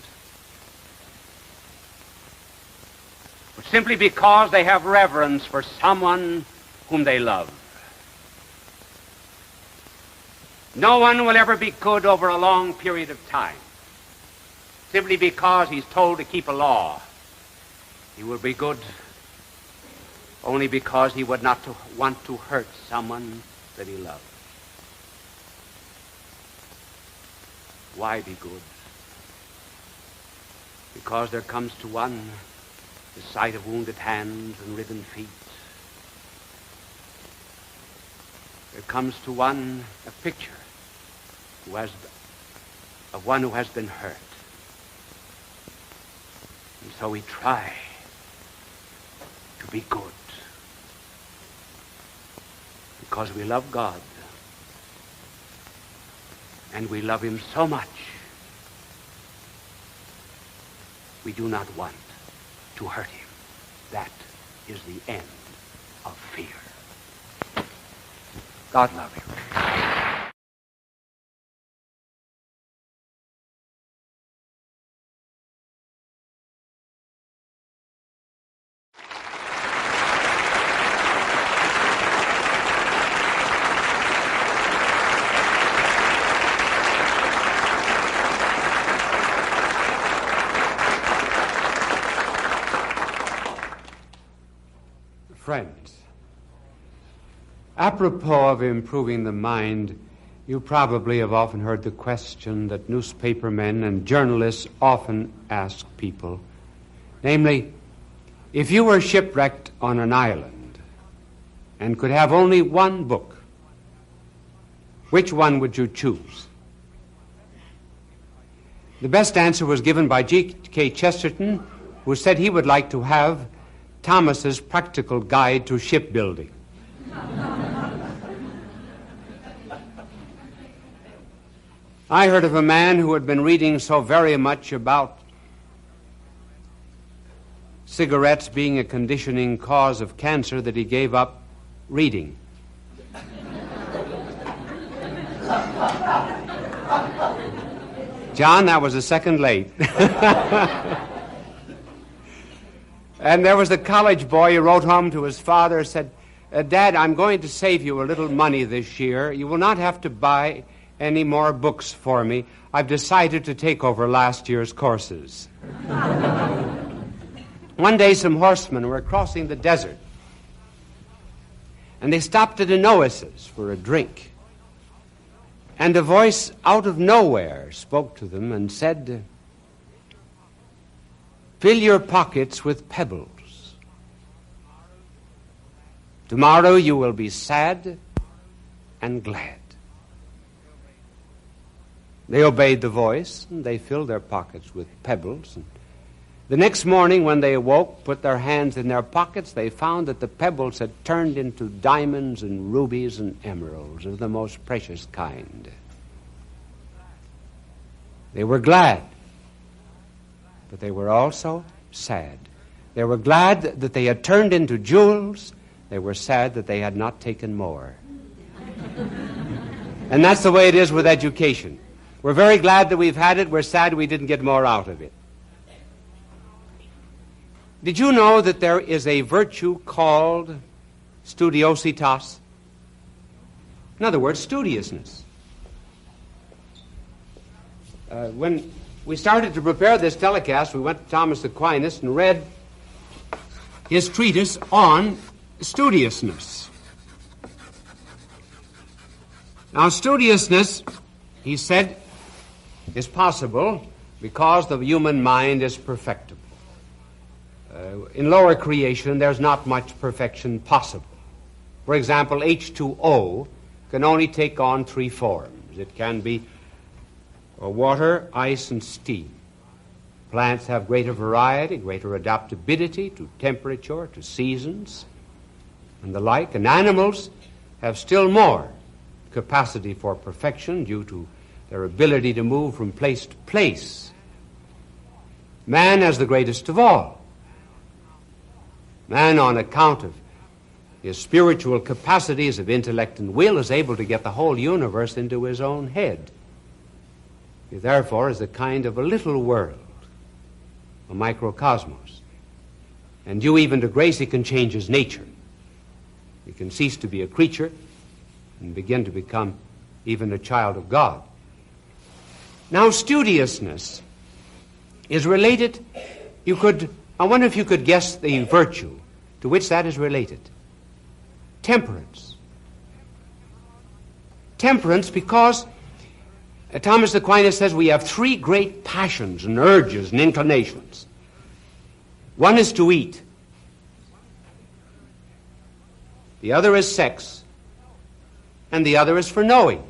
but simply because they have reverence for someone whom they love. No one will ever be good over a long period of time simply because he's told to keep a law. He will be good only because he would not want to hurt someone that he loves. Why be good? Because there comes to one the sight of wounded hands and riven feet. There comes to one a picture of one who has been hurt. And so we try to be good because we love God and we love him so much we do not want to hurt him. That is the end of fear. God love you. Friends, apropos of improving the mind, you probably have often heard the question that newspapermen and journalists often ask people, namely, if you were shipwrecked on an island and could have only one book, which one would you choose? The best answer was given by G.K. Chesterton, who said he would like to have Thomas's Practical Guide to Shipbuilding. I heard of a man who had been reading so very much about cigarettes being a conditioning cause of cancer that he gave up reading. John, that was a second late. And there was a college boy who wrote home to his father and said, Dad, I'm going to save you a little money this year. You will not have to buy any more books for me. I've decided to take over last year's courses. One day some horsemen were crossing the desert, and they stopped at an oasis for a drink. And a voice out of nowhere spoke to them and said, fill your pockets with pebbles. Tomorrow you will be sad and glad. They obeyed the voice, and they filled their pockets with pebbles. And the next morning when they awoke, put their hands in their pockets, they found that the pebbles had turned into diamonds and rubies and emeralds of the most precious kind. They were glad, but they were also sad. They were glad that they had turned into jewels. They were sad that they had not taken more. And that's the way it is with education. We're very glad that we've had it. We're sad we didn't get more out of it. Did you know that there is a virtue called studiositas? In other words, studiousness. When we started to prepare this telecast, we went to Thomas Aquinas and read his treatise on studiousness. Now, studiousness, he said, is possible because the human mind is perfectible. In lower creation, there's not much perfection possible. For example, H2O can only take on 3 forms. It can be water, ice, and steam. Plants have greater variety, greater adaptability to temperature, to seasons, and the like. And animals have still more capacity for perfection due to their ability to move from place to place. Man is the greatest of all. Man, on account of his spiritual capacities of intellect and will, is able to get the whole universe into his own head. He therefore is a kind of a little world, a microcosmos. And due even to grace, he can change his nature. He can cease to be a creature and begin to become even a child of God. Now, studiousness is related, I wonder if you could guess the virtue to which that is related. Temperance. Temperance, because Thomas Aquinas says we have 3 great passions and urges and inclinations. One is to eat. The other is sex. And the other is for knowing.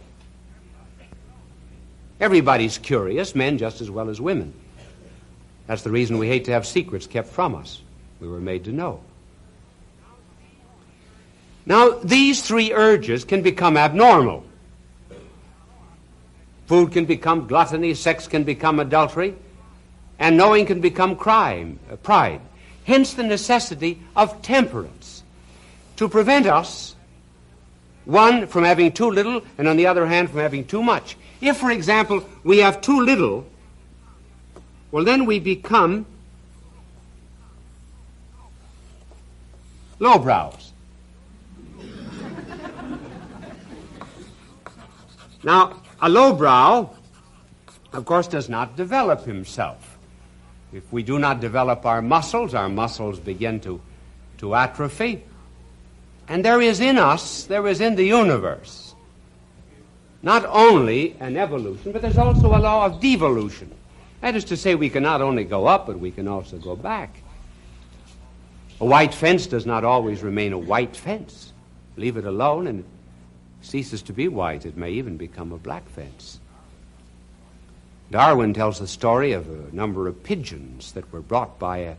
Everybody's curious, men just as well as women. That's the reason we hate to have secrets kept from us. We were made to know. Now, these 3 urges can become abnormal. Food can become gluttony, sex can become adultery, and knowing can become pride. Hence the necessity of temperance to prevent us, one, from having too little, and on the other hand, from having too much. If, for example, we have too little, well, then we become lowbrows. Now, a lowbrow, of course, does not develop himself. If we do not develop our muscles begin to atrophy. And there is in us, there is in the universe, not only an evolution, but there's also a law of devolution. That is to say, we can not only go up, but we can also go back. A white fence does not always remain a white fence. Leave it alone and it ceases to be white. It may even become a black fence. Darwin tells the story of a number of pigeons that were brought by a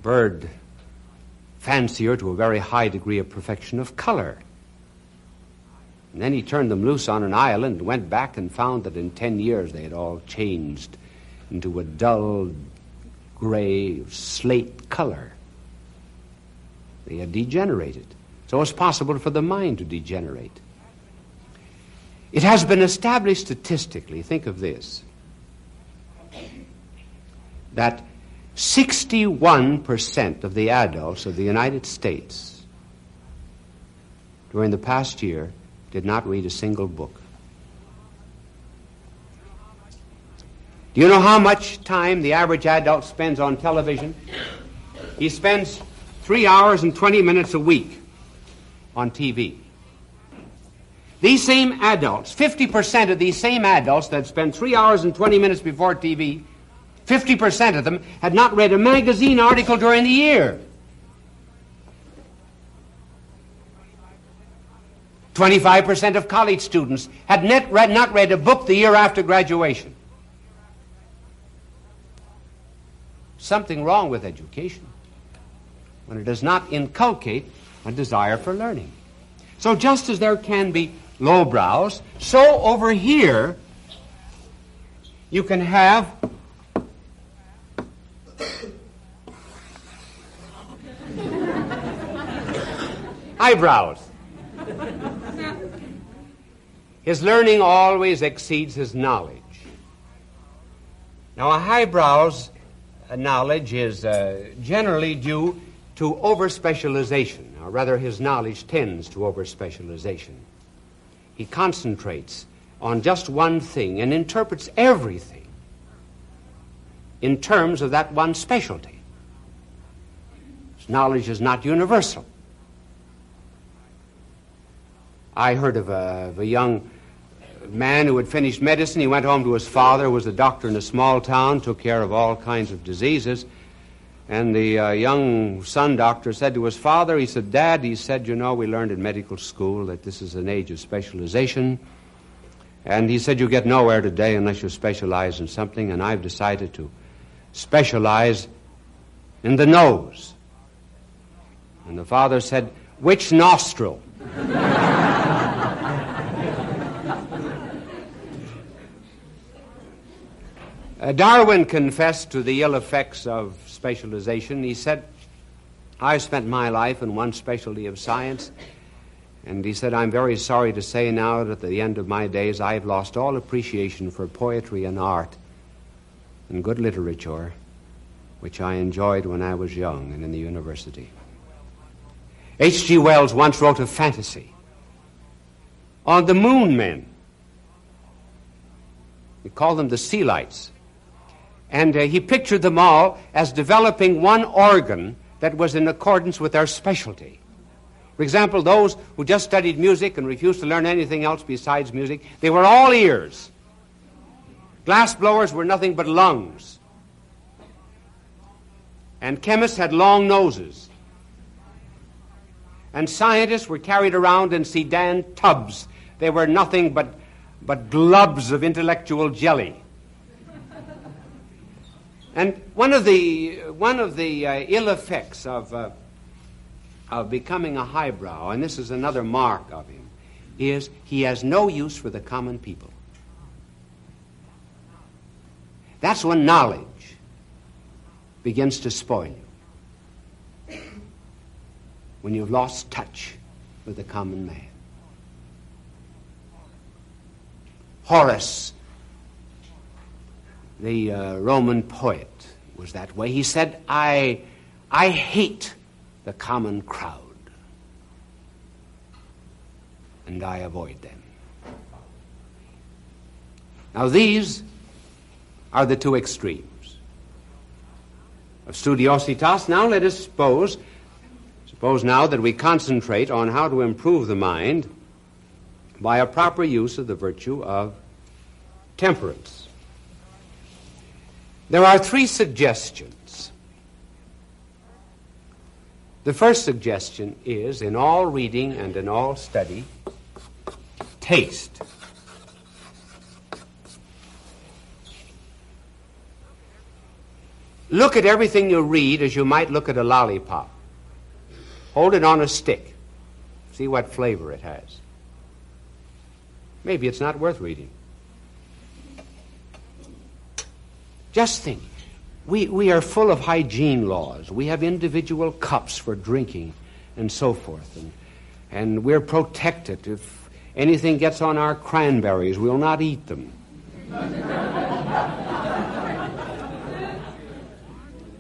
bird fancier to a very high degree of perfection of color. And then he turned them loose on an island and went back and found that in 10 years they had all changed into a dull gray slate color. They had degenerated. So it's possible for the mind to degenerate. It has been established statistically, think of this, that 61% of the adults of the United States during the past year did not read a single book. Do you know how much time the average adult spends on television? He spends 3 hours and 20 minutes a week on TV. These same adults, 50% of these same adults that spend 3 hours and 20 minutes before TV, 50% of them had not read a magazine article during the year. 25% of college students had not read a book the year after graduation. Something wrong with education when it does not inculcate a desire for learning. So just as there can be lowbrows, so over here you can have eyebrows. His learning always exceeds his knowledge. Now, a highbrow's knowledge is generally due to over-specialization, or rather his knowledge tends to over-specialization. He concentrates on just one thing and interprets everything in terms of that one specialty. His knowledge is not universal. I heard of a young man who had finished medicine. He went home to his father, who was a doctor in a small town, took care of all kinds of diseases. And the young son doctor said to his father, he said, "Dad," he said, "you know, we learned in medical school that this is an age of specialization. And he said, you get nowhere today unless you specialize in something, and I've decided to specialize in the nose." And the father said, "Which nostril?" Darwin confessed to the ill effects of specialization. He said, "I've spent my life in one specialty of science," and he said, "I'm very sorry to say now that at the end of my days I've lost all appreciation for poetry and art and good literature, which I enjoyed when I was young and in the university." H.G. Wells once wrote a fantasy on the moon men. He called them the sea lights. And he pictured them all as developing one organ that was in accordance with their specialty. For example, those who just studied music and refused to learn anything else besides music, they were all ears. Glass blowers were nothing but lungs. And chemists had long noses. And scientists were carried around in sedan tubs. They were nothing but globs of intellectual jelly. And one of the ill effects of becoming a highbrow, and this is another mark of him, is he has no use for the common people. That's when knowledge begins to spoil you. When you've lost touch with the common man. Horace, the Roman poet, was that way. He said, I hate the common crowd, and I avoid them. Now these are the two extremes of studiositas. Now let us suppose now that we concentrate on how to improve the mind by a proper use of the virtue of temperance. There are three suggestions. The first suggestion is, in all reading and in all study, taste. Look at everything you read as you might look at a lollipop. Hold it on a stick. See what flavor it has. Maybe it's not worth reading. Just think, we are full of hygiene laws. We have individual cups for drinking and so forth. And we're protected. If anything gets on our cranberries, we'll not eat them.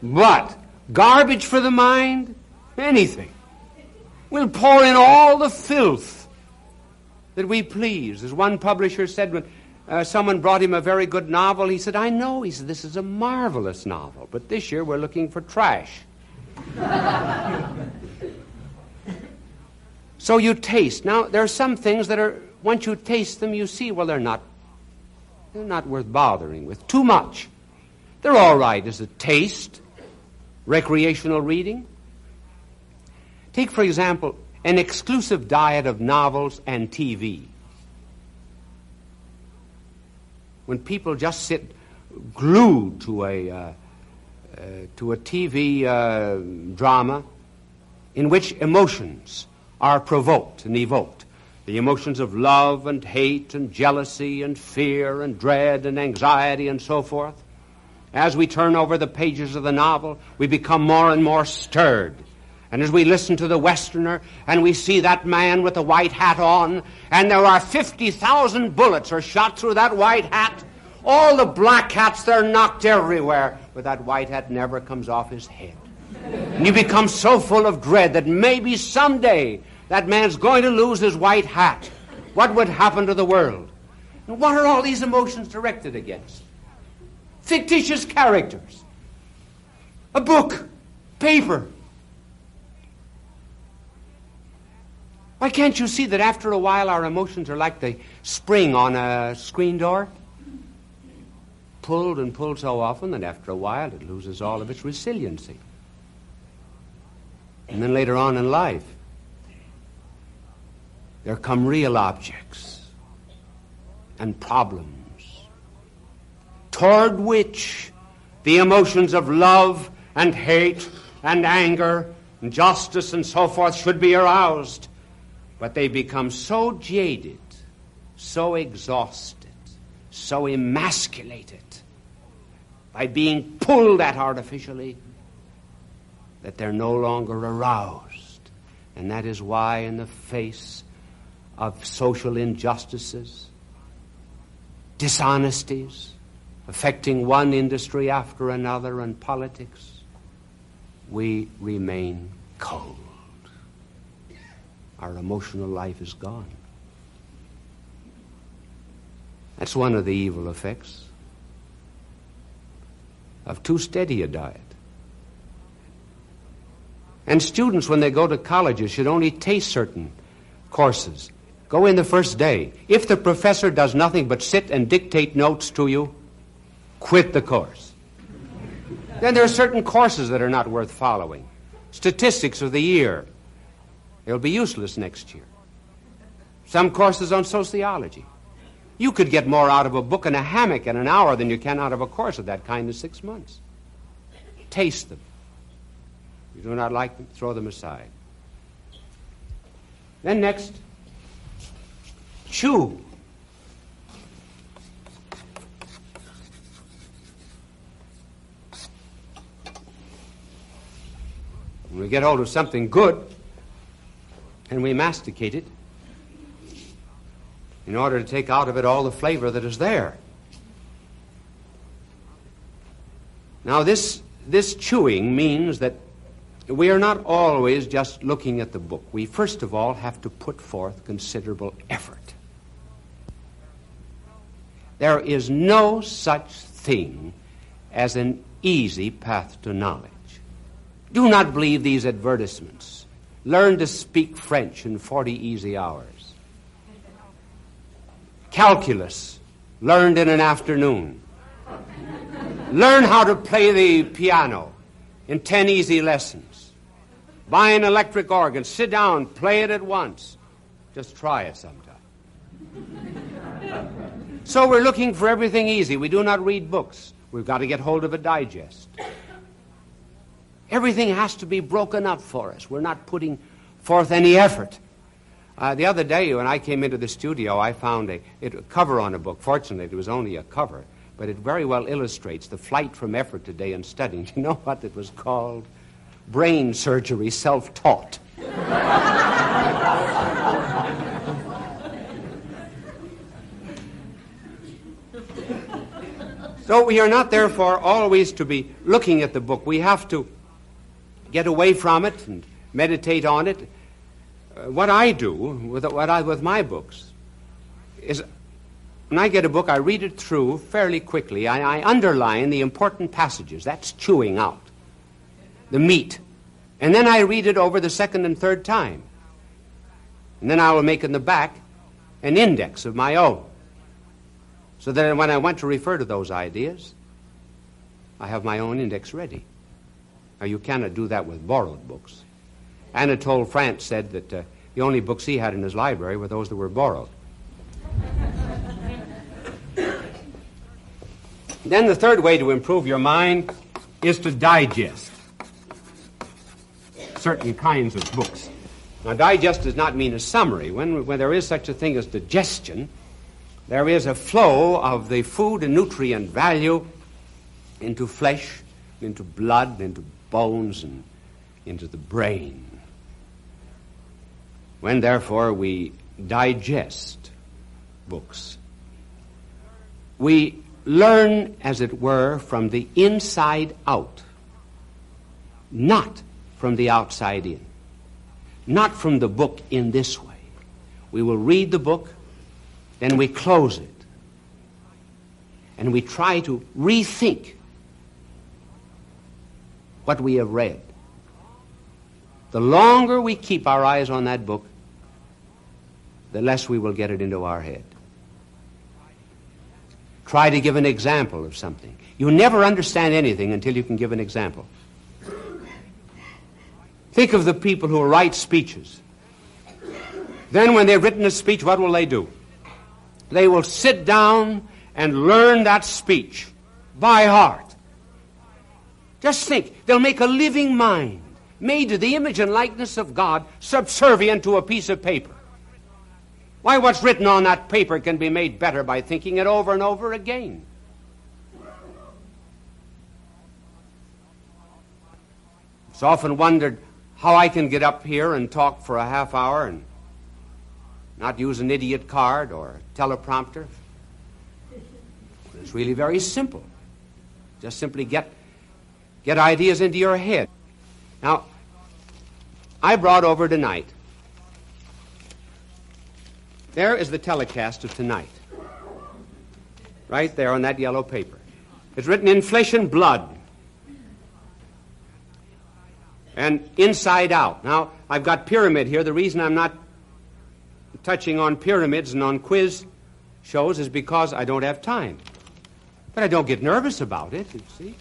But garbage for the mind? Anything. We'll pour in all the filth that we please. As one publisher said when someone brought him a very good novel, he said, I know, he said, this is a marvelous novel, but this year we're looking for trash. So you taste. Now, there are some things that are, once you taste them, you see, well, they're not worth bothering with. Too much. They're all right as a taste, recreational reading. Take, for example, an exclusive diet of novels and TV. When people just sit glued to a TV drama in which emotions are provoked and evoked, the emotions of love and hate and jealousy and fear and dread and anxiety and so forth. As we turn over the pages of the novel, we become more and more stirred. And as we listen to the Westerner and we see that man with the white hat on, and there are 50,000 bullets are shot through that white hat, all the black hats, they're knocked everywhere, but that white hat never comes off his head. And you become so full of dread that maybe someday that man's going to lose his white hat. What would happen to the world? And what are all these emotions directed against? Fictitious characters. A book. Paper. Why can't you see that after a while our emotions are like the spring on a screen door? Pulled and pulled so often that after a while it loses all of its resiliency. And then later on in life, there come real objects and problems toward which the emotions of love and hate and anger and justice and so forth should be aroused. But they become so jaded, so exhausted, so emasculated by being pulled at artificially that they're no longer aroused. And that is why in the face of social injustices, dishonesties, affecting one industry after another and politics, we remain cold. Our emotional life is gone. That's one of the evil effects of too steady a diet. And students, when they go to colleges, should only taste certain courses. Go in the first day. If the professor does nothing but sit and dictate notes to you, quit the course. Then there are certain courses that are not worth following. Statistics of the year. They'll be useless next year. Some courses on sociology. You could get more out of a book in a hammock in an hour than you can out of a course of that kind in 6 months. Taste them. If you do not like them, throw them aside. Then next, chew. When we get hold of something good, and we masticate it in order to take out of it all the flavor that is there. Now this chewing means that we are not always just looking at the book. We first of all have to put forth considerable effort. There is no such thing as an easy path to knowledge. Do not believe these advertisements. Learn to speak French in 40 easy hours. Calculus, learned in an afternoon. Learn how to play the piano in 10 easy lessons. Buy an electric organ, sit down, play it at once. Just try it sometime. So we're looking for everything easy. We do not read books. We've got to get hold of a digest. Everything has to be broken up for us. We're not putting forth any effort. The other day when I came into the studio, I found a cover on a book. Fortunately, it was only a cover, but it very well illustrates the flight from effort today in studying. Do you know what it was called? Brain surgery self-taught. So we are not, therefore, always to be looking at the book. We have to get away from it and meditate on it. What I do with my books is, when I get a book, I read it through fairly quickly. I underline the important passages. That's chewing out the meat. And then I read it over the second and third time. And then I will make in the back an index of my own, so that when I want to refer to those ideas, I have my own index ready. Now, you cannot do that with borrowed books. Anatole France said that the only books he had in his library were those that were borrowed. Then the third way to improve your mind is to digest certain kinds of books. Now, digest does not mean a summary. When there is such a thing as digestion, there is a flow of the food and nutrient value into flesh, into blood, into bones, and into the brain. When, therefore, we digest books, we learn, as it were, from the inside out, not from the outside in, not from the book in this way. We will read the book, then we close it, and we try to rethink what we have read. The longer we keep our eyes on that book, the less we will get it into our head. Try to give an example of something. You never understand anything until you can give an example. Think of the people who write speeches. Then when they've written a speech, what will they do? They will sit down and learn that speech by heart. Just think, they'll make a living mind, made to the image and likeness of God, subservient to a piece of paper. Why, what's written on that paper can be made better by thinking it over and over again. It's often wondered how I can get up here and talk for a half hour and not use an idiot card or a teleprompter. It's really very simple. Just simply get ideas into your head. Now, I brought over tonight, there is the telecast of tonight, right there on that yellow paper. It's written in flesh and blood and inside out. Now, I've got pyramid here. The reason I'm not touching on pyramids and on quiz shows is because I don't have time. But I don't get nervous about it, you see.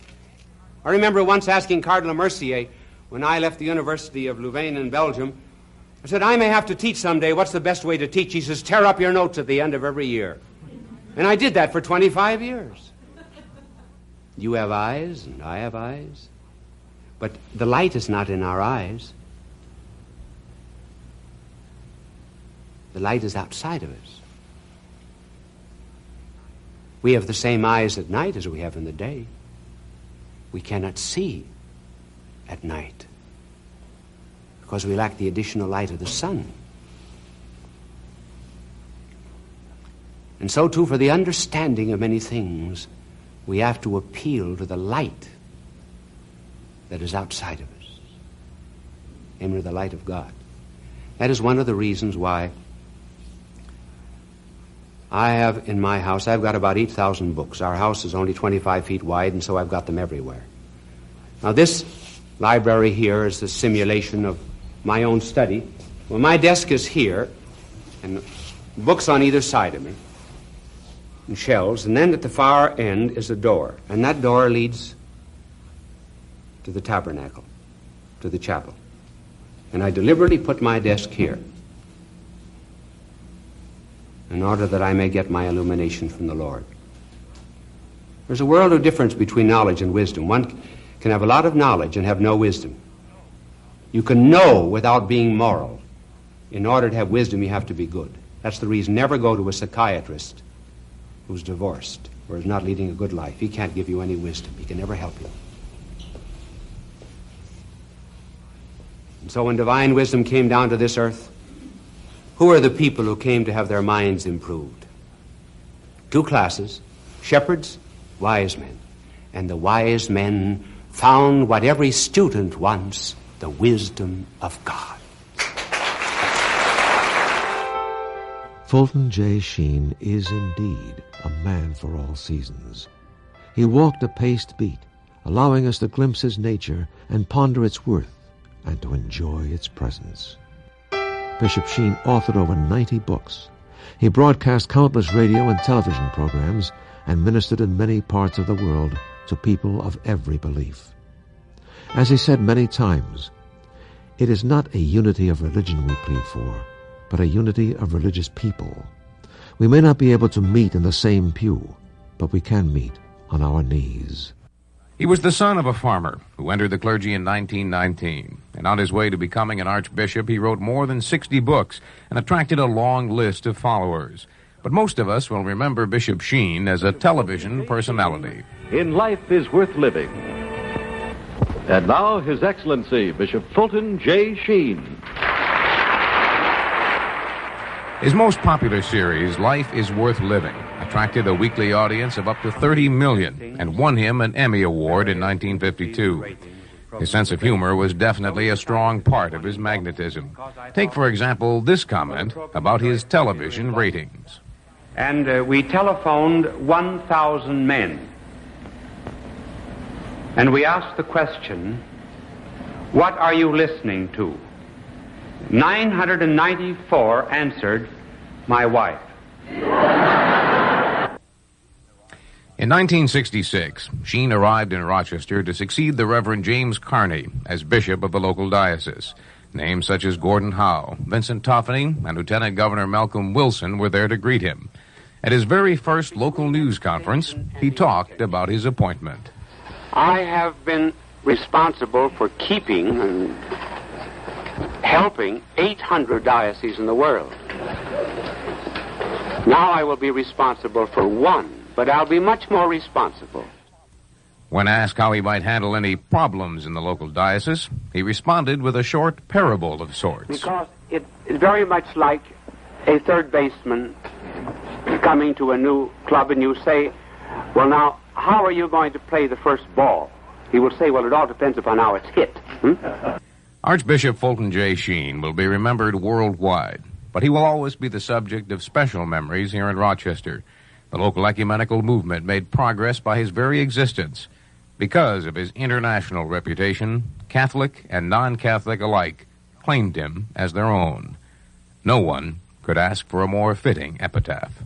I remember once asking Cardinal Mercier, when I left the University of Louvain in Belgium, I said, I may have to teach someday. What's the best way to teach? He says, tear up your notes at the end of every year. And I did that for 25 years. You have eyes, and I have eyes. But the light is not in our eyes. The light is outside of us. We have the same eyes at night as we have in the day. We cannot see at night because we lack the additional light of the sun. And so, too, for the understanding of many things, we have to appeal to the light that is outside of us, namely the light of God. That is one of the reasons why I have in my house, I've got about 8,000 books. Our house is only 25 feet wide, and so I've got them everywhere. Now, this library here is the simulation of my own study. Well, my desk is here, and books on either side of me, and shelves, and then at the far end is a door, and that door leads to the tabernacle, to the chapel. And I deliberately put my desk here in order that I may get my illumination from the Lord. There's a world of difference between knowledge and wisdom. One can have a lot of knowledge and have no wisdom. You can know without being moral. In order to have wisdom, you have to be good. That's the reason. Never go to a psychiatrist who's divorced or is not leading a good life. He can't give you any wisdom. He can never help you. And so when divine wisdom came down to this earth, who are the people who came to have their minds improved? Two classes, shepherds wise men. And the wise men found what every student wants, the wisdom of God. Fulton J. Sheen is indeed a man for all seasons. He walked a paced beat, allowing us to glimpse his nature and ponder its worth and to enjoy its presence. Bishop Sheen authored over 90 books. He broadcast countless radio and television programs and ministered in many parts of the world to people of every belief. As he said many times, it is not a unity of religion we plead for, but a unity of religious people. We may not be able to meet in the same pew, but we can meet on our knees. He was the son of a farmer who entered the clergy in 1919, and on his way to becoming an archbishop, he wrote more than 60 books and attracted a long list of followers. But most of us will remember Bishop Sheen as a television personality. In life is worth living. And now, His Excellency, Bishop Fulton J. Sheen. His most popular series, Life is Worth Living, attracted a weekly audience of up to 30 million and won him an Emmy Award in 1952. His sense of humor was definitely a strong part of his magnetism. Take, for example, this comment about his television ratings. And we telephoned 1,000 men. And we asked the question, what are you listening to? 994 answered, my wife. In 1966, Sheen arrived in Rochester to succeed the Reverend James Carney as bishop of the local diocese. Names such as Gordon Howe, Vincent Toffany, and Lieutenant Governor Malcolm Wilson were there to greet him. At his very first local news conference, he talked about his appointment. I have been responsible for keeping and helping 800 dioceses in the world. Now I will be responsible for one, but I'll be much more responsible. When asked how he might handle any problems in the local diocese, he responded with a short parable of sorts. Because it's very much like a third baseman coming to a new club and you say, well, now, how are you going to play the first ball? He will say, well, it all depends upon how it's hit. Archbishop Fulton J. Sheen will be remembered worldwide, but he will always be the subject of special memories here in Rochester. The local ecumenical movement made progress by his very existence. Because of his international reputation, Catholic and non-Catholic alike claimed him as their own. No one could ask for a more fitting epitaph.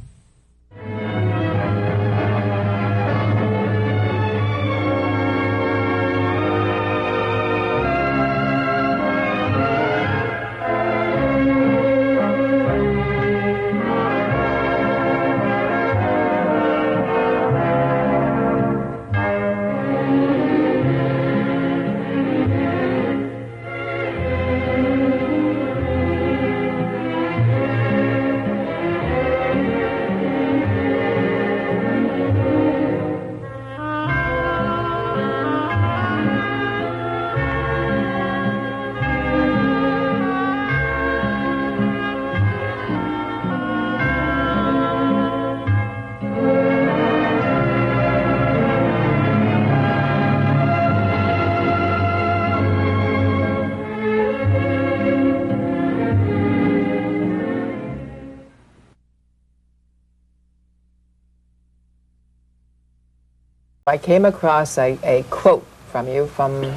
I came across a quote from you from,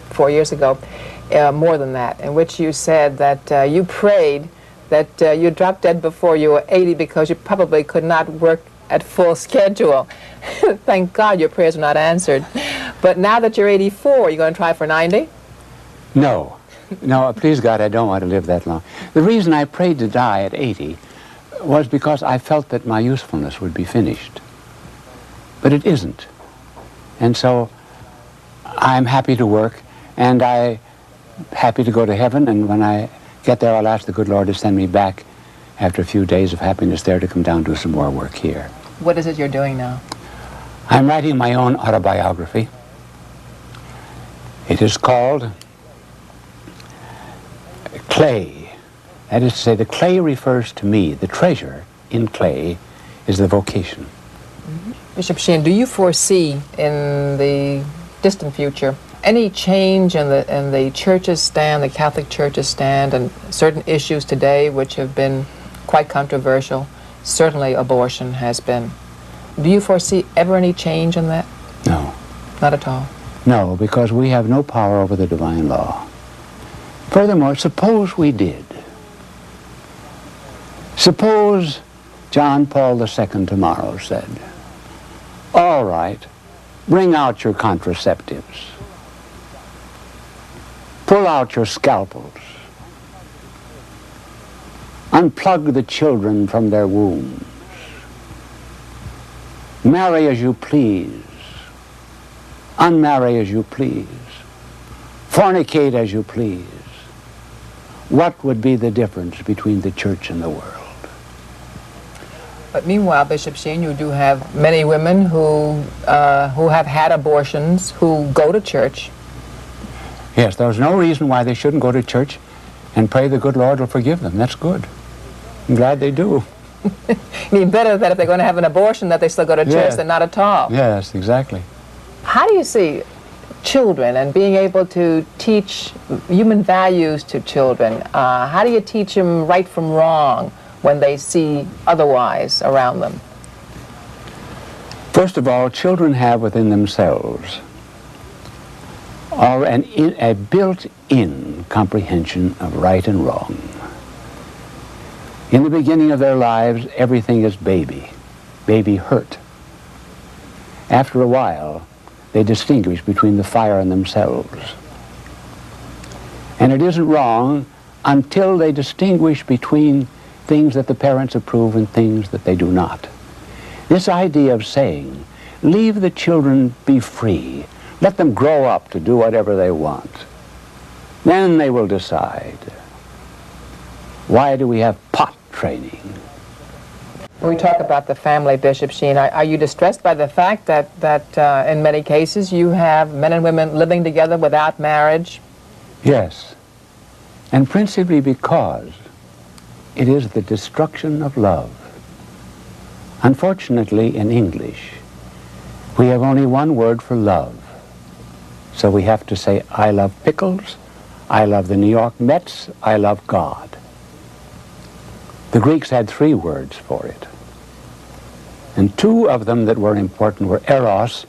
4 years ago, more than that, in which you said that you prayed that you dropped dead before you were 80 because you probably could not work at full schedule. Thank God your prayers were not answered. But now that you're 84, you're going to try for 90? No. No, please God, I don't want to live that long. The reason I prayed to die at 80 was because I felt that my usefulness would be finished. But it isn't. And so I'm happy to work, and I'm happy to go to heaven, and when I get there, I'll ask the good Lord to send me back after a few days of happiness there to come down and do some more work here. What is it you're doing now? I'm writing my own autobiography. It is called Clay. That is to say, the clay refers to me. The treasure in clay is the vocation. Bishop Sheen, do you foresee in the distant future any change in the Church's stand, the Catholic Church's stand, and certain issues today which have been quite controversial? Certainly abortion has been. Do you foresee ever any change in that? No. Not at all? No, because we have no power over the divine law. Furthermore, suppose we did. Suppose John Paul II tomorrow said, all right, bring out your contraceptives. Pull out your scalpels. Unplug the children from their wombs. Marry as you please. Unmarry as you please. Fornicate as you please. What would be the difference between the church and the world? But meanwhile, Bishop Sheen, you do have many women who have had abortions, who go to church. Yes, there's no reason why they shouldn't go to church and pray the good Lord will forgive them. That's good. I'm glad they do. I mean, better that if they're going to have an abortion that they still go to church than not at all. Yes, exactly. How do you see children and being able to teach human values to children? How do you teach them right from wrong when they see otherwise around them? First of all, children have within themselves a built-in comprehension of right and wrong. In the beginning of their lives, everything is baby hurt. After a while, they distinguish between the fire and themselves. And it isn't wrong until they distinguish between things that the parents approve and things that they do not. This idea of saying, leave the children be free, let them grow up to do whatever they want, then they will decide. Why do we have pot training? When we talk about the family, Bishop Sheen, are you distressed by the fact that in many cases you have men and women living together without marriage? Yes, and principally because it is the destruction of love. Unfortunately, in English, we have only one word for love. So we have to say, I love pickles, I love the New York Mets, I love God. The Greeks had 3 words for it. And 2 of them that were important were eros,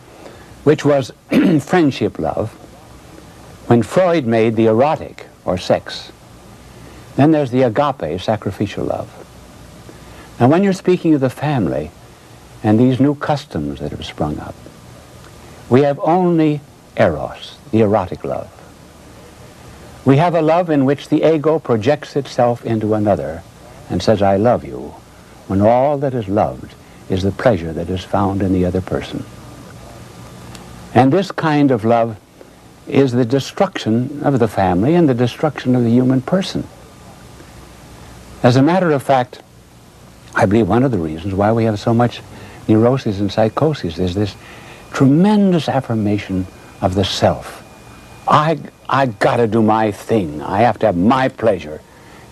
which was friendship love, when Freud made the erotic, or sex. Then there's the agape, sacrificial love. Now when you're speaking of the family and these new customs that have sprung up, we have only eros, the erotic love. We have a love in which the ego projects itself into another and says, I love you, when all that is loved is the pleasure that is found in the other person. And this kind of love is the destruction of the family and the destruction of the human person. As a matter of fact, I believe one of the reasons why we have so much neuroses and psychoses is this tremendous affirmation of the self. I gotta do my thing. I have to have my pleasure.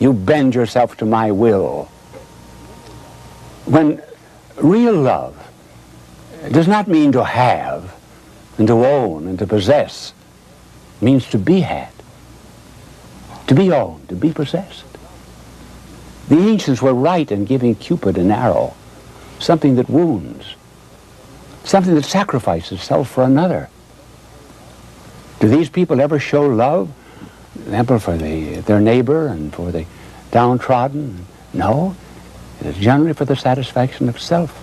You bend yourself to my will. When real love does not mean to have and to own and to possess. It means to be had, to be owned, to be possessed. The ancients were right in giving Cupid an arrow, something that wounds, something that sacrifices self for another. Do these people ever show love, for example, for their neighbor and for the downtrodden? No, it is generally for the satisfaction of self.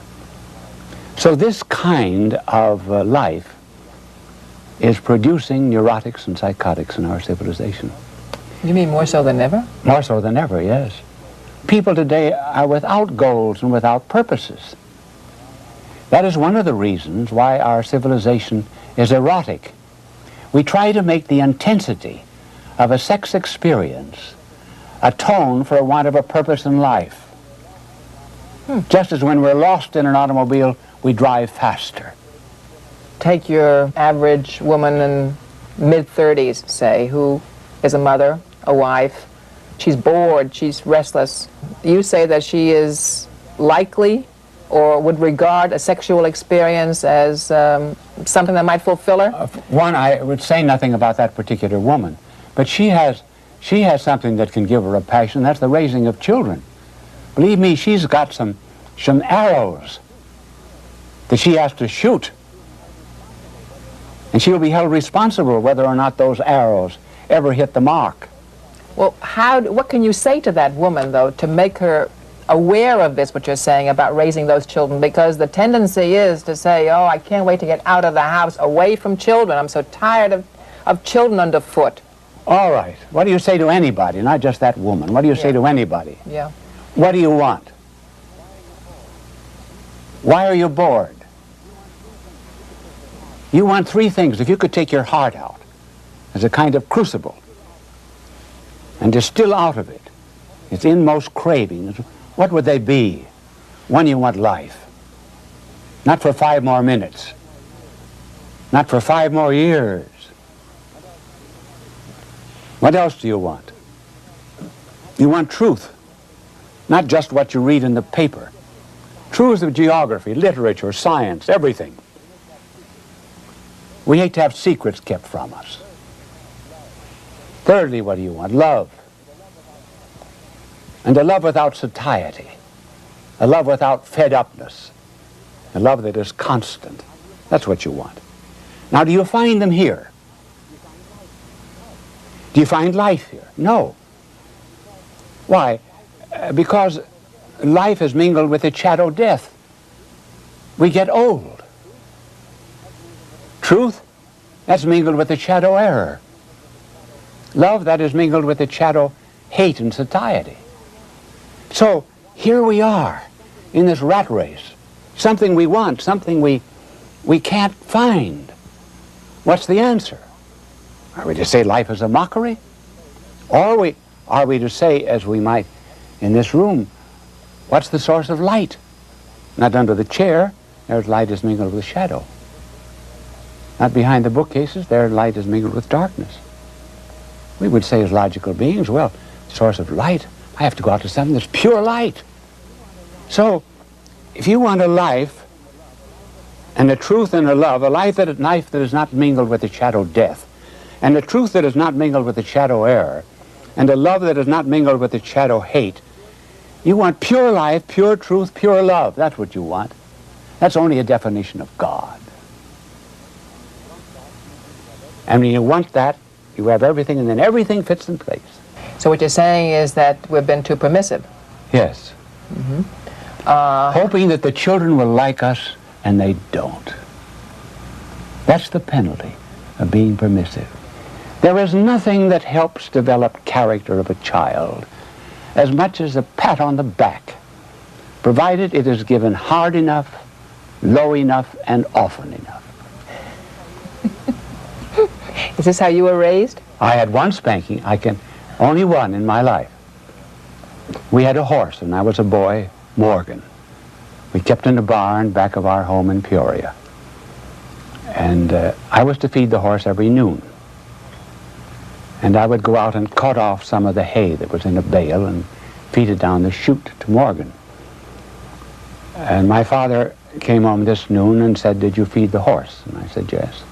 So this kind of life is producing neurotics and psychotics in our civilization. You mean more so than ever? More so than ever, yes. People today are without goals and without purposes. That is one of the reasons why our civilization is erotic. We try to make the intensity of a sex experience atone for a want of a purpose in life. Just as when we're lost in an automobile, we drive faster. Take your average woman in mid-30s, say, who is a mother, a wife. She's bored, she's restless. You say that she is likely or would regard a sexual experience as something that might fulfill her? One, I would say nothing about that particular woman, but she has something that can give her a passion. That's the raising of children. Believe me, she's got some arrows that she has to shoot. And she'll be held responsible whether or not those arrows ever hit the mark. Well, what can you say to that woman, though, to make her aware of this, what you're saying about raising those children? Because the tendency is to say, oh, I can't wait to get out of the house, away from children. I'm so tired of children underfoot. All right. What do you say to anybody, not just that woman? What do you say to anybody? Yeah. What do you want? Why are you bored? You want three things. If you could take your heart out as a kind of crucible and distill out of it its inmost cravings, what would they be? One, you want life. Not for 5 more minutes. Not for 5 more years. What else do you want? You want truth. Not just what you read in the paper. Truth of geography, literature, science, everything. We hate to have secrets kept from us. Thirdly, what do you want? Love. And a love without satiety. A love without fed-upness. A love that is constant. That's what you want. Now, do you find them here? Do you find life here? No. Why? Because life is mingled with its shadow death. We get old. Truth, that's mingled with the shadow error. Love, that is mingled with the shadow hate and satiety. So here we are in this rat race. Something we want, something we can't find. What's the answer? Are we to say life is a mockery? Or are we to say, as we might in this room, what's the source of light? Not under the chair, there's light is mingled with shadow. Not behind the bookcases, there light is mingled with darkness. We would say as logical beings, well, source of light, I have to go out to something that's pure light. So, if you want a life, and a truth and a love, a life that is not mingled with the shadow death, and a truth that is not mingled with the shadow error, and a love that is not mingled with the shadow hate, you want pure life, pure truth, pure love. That's what you want. That's only a definition of God. And when you want that, you have everything, and then everything fits in place. So what you're saying is that we've been too permissive. Yes. Mm-hmm. Hoping that the children will like us, and they don't. That's the penalty of being permissive. There is nothing that helps develop character of a child as much as a pat on the back, provided it is given hard enough, low enough, and often enough. Is this how you were raised? I had one spanking, only one in my life. We had a horse, and I was a boy, Morgan. We kept in a barn back of our home in Peoria. And I was to feed the horse every noon. And I would go out and cut off some of the hay that was in a bale and feed it down the chute to Morgan. And my father came home this noon and said, "Did you feed the horse?" And I said, "Yes."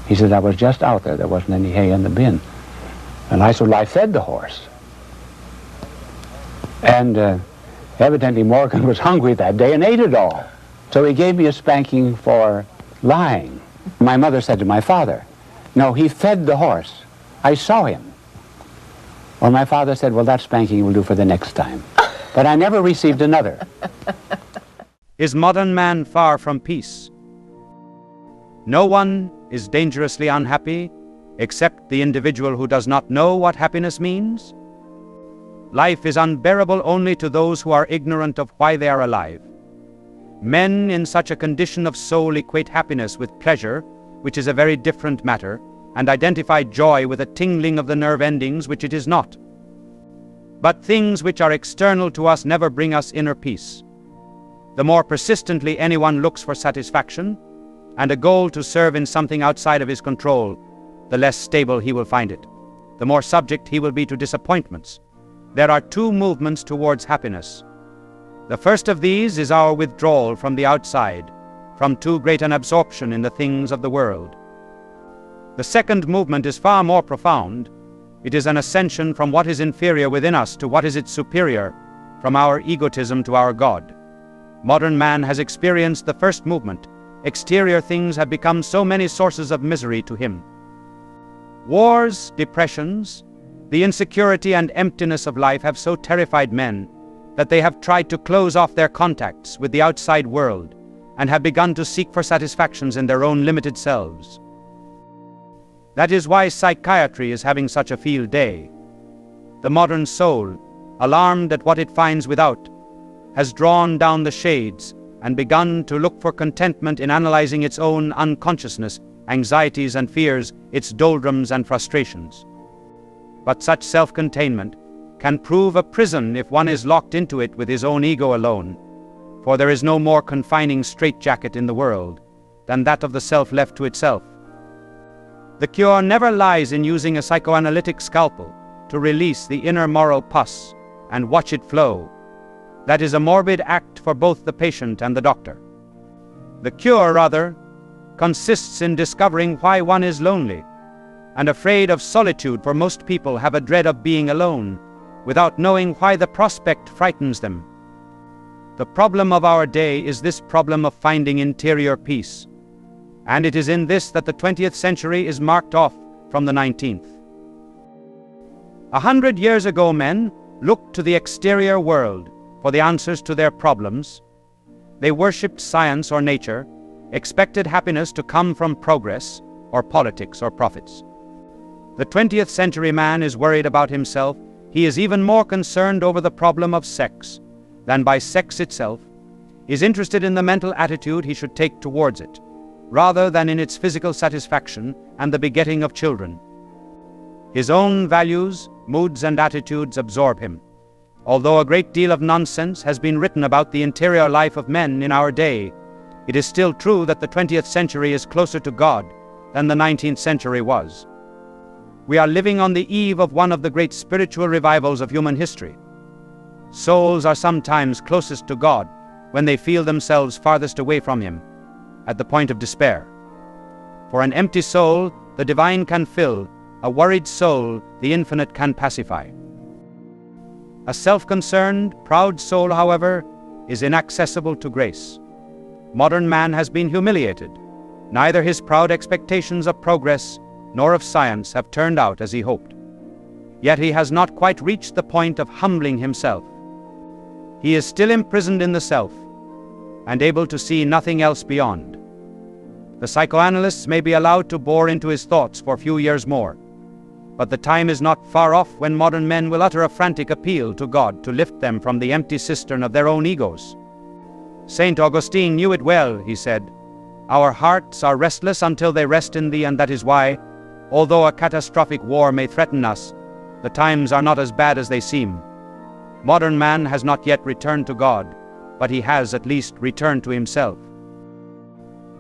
He said, "I was just out there. There wasn't any hay in the bin." And I said, "Well, I fed the horse." And evidently Morgan was hungry that day and ate it all. So he gave me a spanking for lying. My mother said to my father, "No, he fed the horse. I saw him." Well, my father said, "Well, that spanking will do for the next time." But I never received another. Is modern man far from peace? No one is dangerously unhappy except the individual who does not know what happiness means. Life is unbearable only to those who are ignorant of why they are alive. Men in such a condition of soul equate happiness with pleasure, which is a very different matter, and identify joy with a tingling of the nerve endings, which it is not. But things which are external to us never bring us inner peace. The more persistently anyone looks for satisfaction, and a goal to serve in something outside of his control, the less stable he will find it. The more subject he will be to disappointments. There are two movements towards happiness. The first of these is our withdrawal from the outside, from too great an absorption in the things of the world. The second movement is far more profound. It is an ascension from what is inferior within us to what is its superior, from our egotism to our God. Modern man has experienced the first movement. Exterior things have become so many sources of misery to him. Wars, depressions, the insecurity and emptiness of life have so terrified men that they have tried to close off their contacts with the outside world and have begun to seek for satisfactions in their own limited selves. That is why psychiatry is having such a field day. The modern soul, alarmed at what it finds without, has drawn down the shades and begun to look for contentment in analyzing its own unconsciousness, anxieties and fears, its doldrums and frustrations. But such self-containment can prove a prison if one is locked into it with his own ego alone, for there is no more confining straitjacket in the world than that of the self left to itself. The cure never lies in using a psychoanalytic scalpel to release the inner moral pus and watch it flow. That is a morbid act for both the patient and the doctor. The cure, rather, consists in discovering why one is lonely and afraid of solitude, for most people have a dread of being alone, without knowing why the prospect frightens them. The problem of our day is this problem of finding interior peace, and it is in this that the 20th century is marked off from the 19th. 100 years ago, men looked to the exterior world for the answers to their problems. They worshipped science or nature, expected happiness to come from progress or politics or profits. The 20th century man is worried about himself. He is even more concerned over the problem of sex than by sex itself, is interested in the mental attitude he should take towards it, rather than in its physical satisfaction and the begetting of children. His own values, moods, and attitudes absorb him. Although a great deal of nonsense has been written about the interior life of men in our day, it is still true that the 20th century is closer to God than the 19th century was. We are living on the eve of one of the great spiritual revivals of human history. Souls are sometimes closest to God when they feel themselves farthest away from Him, at the point of despair. For an empty soul, the divine can fill; a worried soul, the infinite can pacify. A self-concerned, proud soul, however, is inaccessible to grace. Modern man has been humiliated. Neither his proud expectations of progress nor of science have turned out as he hoped. Yet he has not quite reached the point of humbling himself. He is still imprisoned in the self, and able to see nothing else beyond. The psychoanalysts may be allowed to bore into his thoughts for a few years more, but the time is not far off when modern men will utter a frantic appeal to God to lift them from the empty cistern of their own egos. St. Augustine knew it well, he said. Our hearts are restless until they rest in Thee, and that is why, although a catastrophic war may threaten us, the times are not as bad as they seem. Modern man has not yet returned to God, but he has at least returned to himself.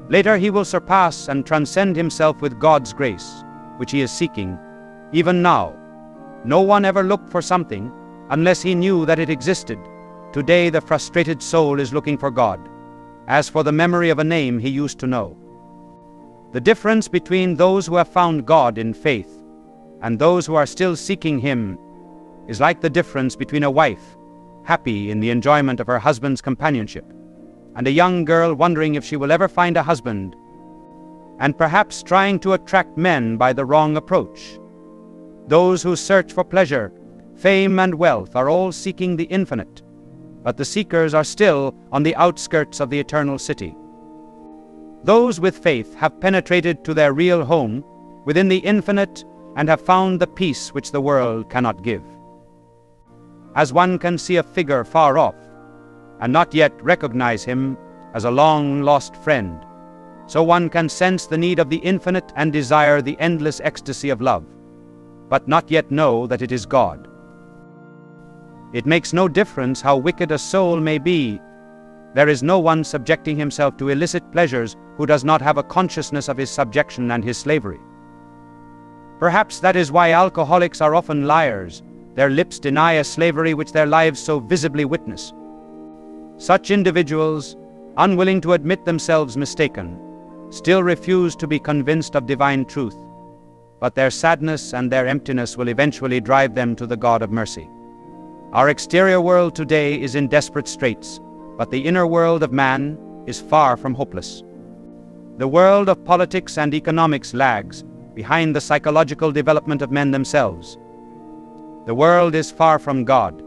Later he will surpass and transcend himself with God's grace, which he is seeking. Even now, no one ever looked for something unless he knew that it existed. Today the frustrated soul is looking for God, as for the memory of a name he used to know. The difference between those who have found God in faith and those who are still seeking Him is like the difference between a wife, happy in the enjoyment of her husband's companionship, and a young girl wondering if she will ever find a husband, and perhaps trying to attract men by the wrong approach. Those who search for pleasure, fame, and wealth are all seeking the infinite, but the seekers are still on the outskirts of the eternal city. Those with faith have penetrated to their real home within the infinite and have found the peace which the world cannot give. As one can see a figure far off and not yet recognize him as a long-lost friend, so one can sense the need of the infinite and desire the endless ecstasy of love, but not yet know that it is God. It makes no difference how wicked a soul may be. There is no one subjecting himself to illicit pleasures who does not have a consciousness of his subjection and his slavery. Perhaps that is why alcoholics are often liars. Their lips deny a slavery which their lives so visibly witness. Such individuals, unwilling to admit themselves mistaken, still refuse to be convinced of divine truth, but their sadness and their emptiness will eventually drive them to the God of mercy. Our exterior world today is in desperate straits, but the inner world of man is far from hopeless. The world of politics and economics lags behind the psychological development of men themselves. The world is far from God,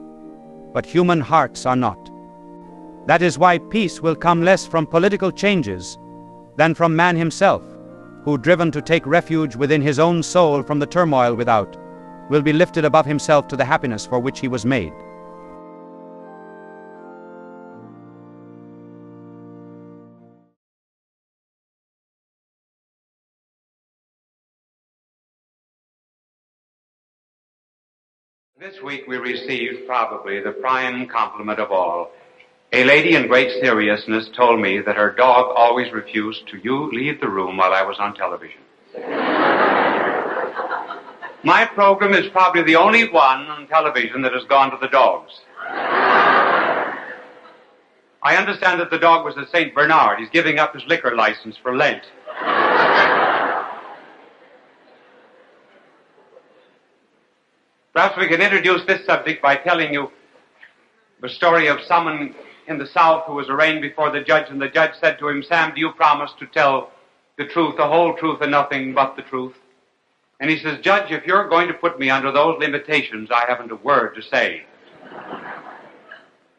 but human hearts are not. That is why peace will come less from political changes than from man himself, who, driven to take refuge within his own soul from the turmoil without, will be lifted above himself to the happiness for which he was made. This week we received probably the prime compliment of all. A lady in great seriousness told me that her dog always refused to leave the room while I was on television. My program is probably the only one on television that has gone to the dogs. I understand that the dog was a St. Bernard. He's giving up his liquor license for Lent. Perhaps we can introduce this subject by telling you the story of someone in the South who was arraigned before the judge, and the judge said to him, "Sam, do you promise to tell the truth, the whole truth, and nothing but the truth?" And he says, "Judge, if you're going to put me under those limitations, I haven't a word to say."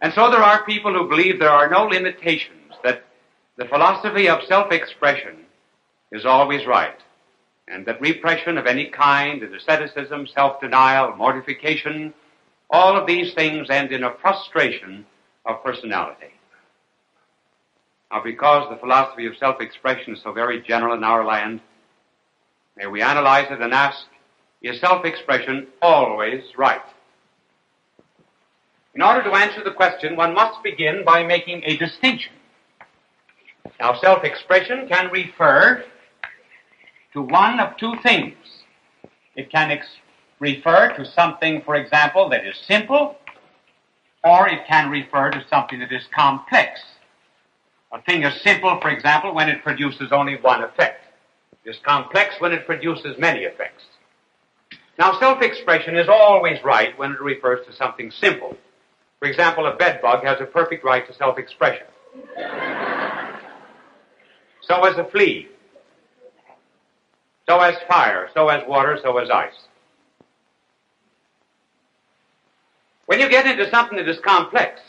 And so there are people who believe there are no limitations, that the philosophy of self-expression is always right, and that repression of any kind, asceticism, self-denial, mortification, all of these things end in a frustration of personality. Now, because the philosophy of self-expression is so very general in our land, may we analyze it and ask, is self-expression always right? In order to answer the question, one must begin by making a distinction. Now, self-expression can refer to one of two things. It can refer to something, for example, that is simple, or it can refer to something that is complex. A thing is simple, for example, when it produces only one effect. It is complex when it produces many effects. Now, self-expression is always right when it refers to something simple. For example, a bedbug has a perfect right to self-expression. So has a flea. So has fire, so has water, so has ice. When you get into something that is complex,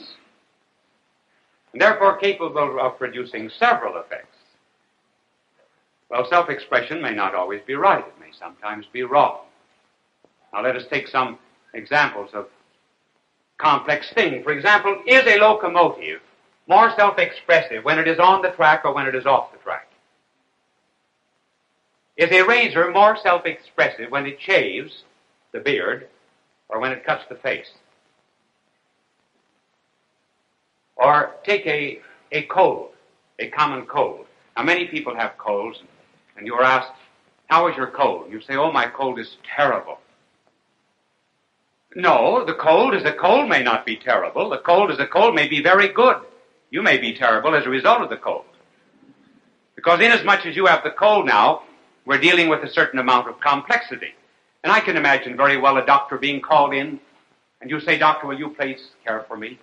and therefore capable of producing several effects, well, self-expression may not always be right. It may sometimes be wrong. Now, let us take some examples of complex things. For example, is a locomotive more self-expressive when it is on the track or when it is off the track? Is a razor more self-expressive when it shaves the beard or when it cuts the face? Or take a cold, a common cold. Now, many people have colds, and you are asked, "How is your cold?" You say, "Oh, my cold is terrible." No, the cold is a cold may not be terrible. The cold is a cold may be very good. You may be terrible as a result of the cold. Because inasmuch as you have the cold now, we're dealing with a certain amount of complexity. And I can imagine very well a doctor being called in, and you say, "Doctor, will you please care for me?"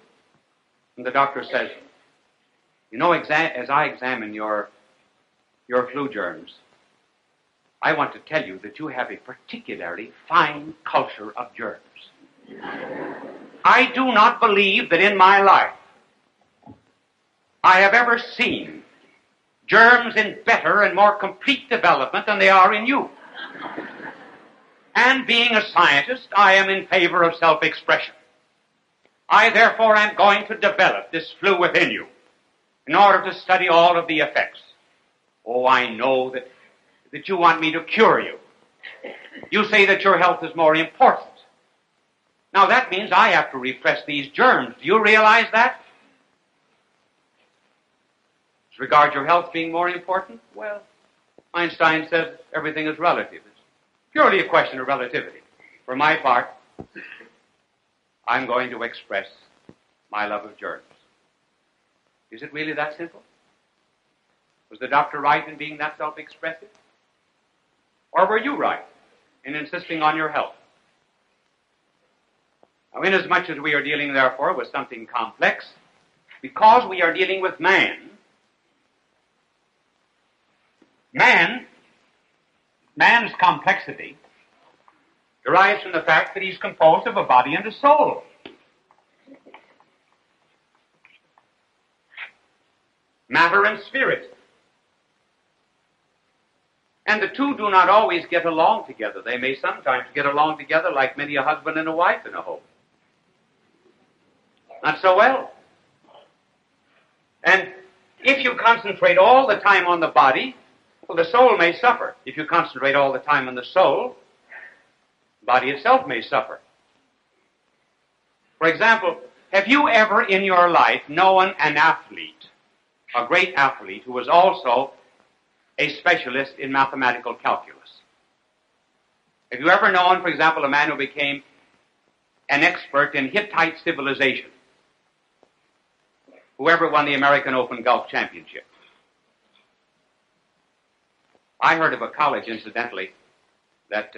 And the doctor says, "You know, as I examine your flu germs, I want to tell you that you have a particularly fine culture of germs. I do not believe that in my life I have ever seen germs in better and more complete development than they are in you. And being a scientist, I am in favor of self-expression. I therefore am going to develop this flu within you in order to study all of the effects. Oh, I know that you want me to cure you. You say that your health is more important. Now that means I have to repress these germs. Do you realize that? As regards your health being more important, well, Einstein says everything is relative. It's purely a question of relativity. For my part, I'm going to express my love of germs. Is it really that simple? Was the doctor right in being that self-expressive? Or were you right in insisting on your health? Now, inasmuch as we are dealing, therefore, with something complex, because we are dealing with man's complexity derives from the fact that he's composed of a body and a soul. Matter and spirit. And the two do not always get along together. They may sometimes get along together like many a husband and a wife in a home. Not so well. And if you concentrate all the time on the body, well, the soul may suffer. If you concentrate all the time on the soul, the body itself may suffer. For example, have you ever in your life known an athlete, a great athlete, who was also a specialist in mathematical calculus? Have you ever known, for example, a man who became an expert in Hittite civilization? Whoever won the American Open Golf Championship? I heard of a college, incidentally, that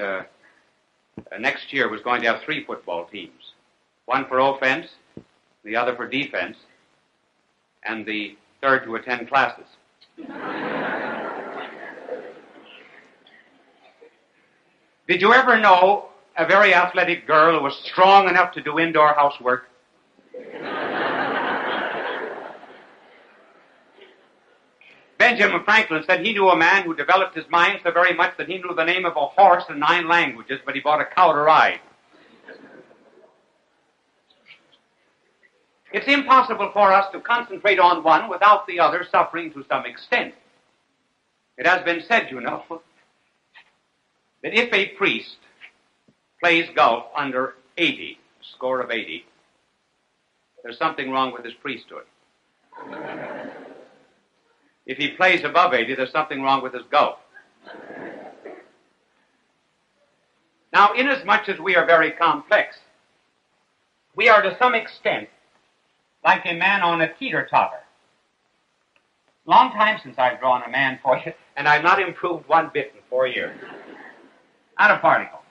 next year was going to have 3 football teams. One for offense, the other for defense, and the third to attend classes. Did you ever know a very athletic girl who was strong enough to do indoor housework? Benjamin Franklin said he knew a man who developed his mind so very much that he knew the name of a horse in 9 languages, but he bought a cow to ride. It's impossible for us to concentrate on one without the other suffering to some extent. It has been said, you know, that if a priest plays golf under 80, a score of 80, there's something wrong with his priesthood. If he plays above 80, there's something wrong with his golf. Now, inasmuch as we are very complex, we are to some extent like a man on a teeter-totter. Long time since I've drawn a man for you, and I've not improved one bit in 4 years. Not a particle.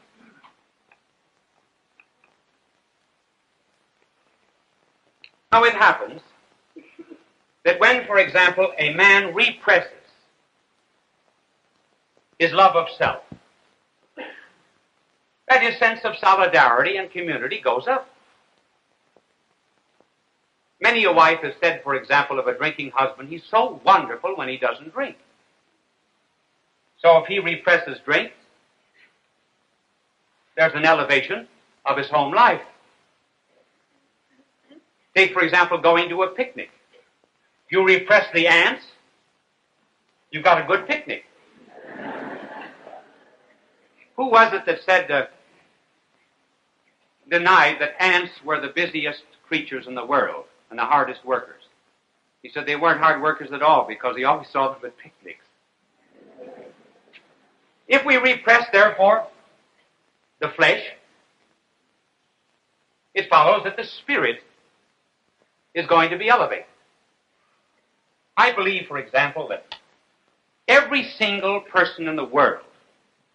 Now it happens that when, for example, a man represses his love of self, that his sense of solidarity and community goes up. Many a wife has said, for example, of a drinking husband, he's so wonderful when he doesn't drink. So if he represses drink, there's an elevation of his home life. Take, for example, going to a picnic. If you repress the ants, you've got a good picnic. Who was it that said, denied that ants were the busiest creatures in the world and the hardest workers? He said they weren't hard workers at all because he always saw them at picnics. If we repress, therefore, the flesh, it follows that the spirit is going to be elevated. I believe, for example, that every single person in the world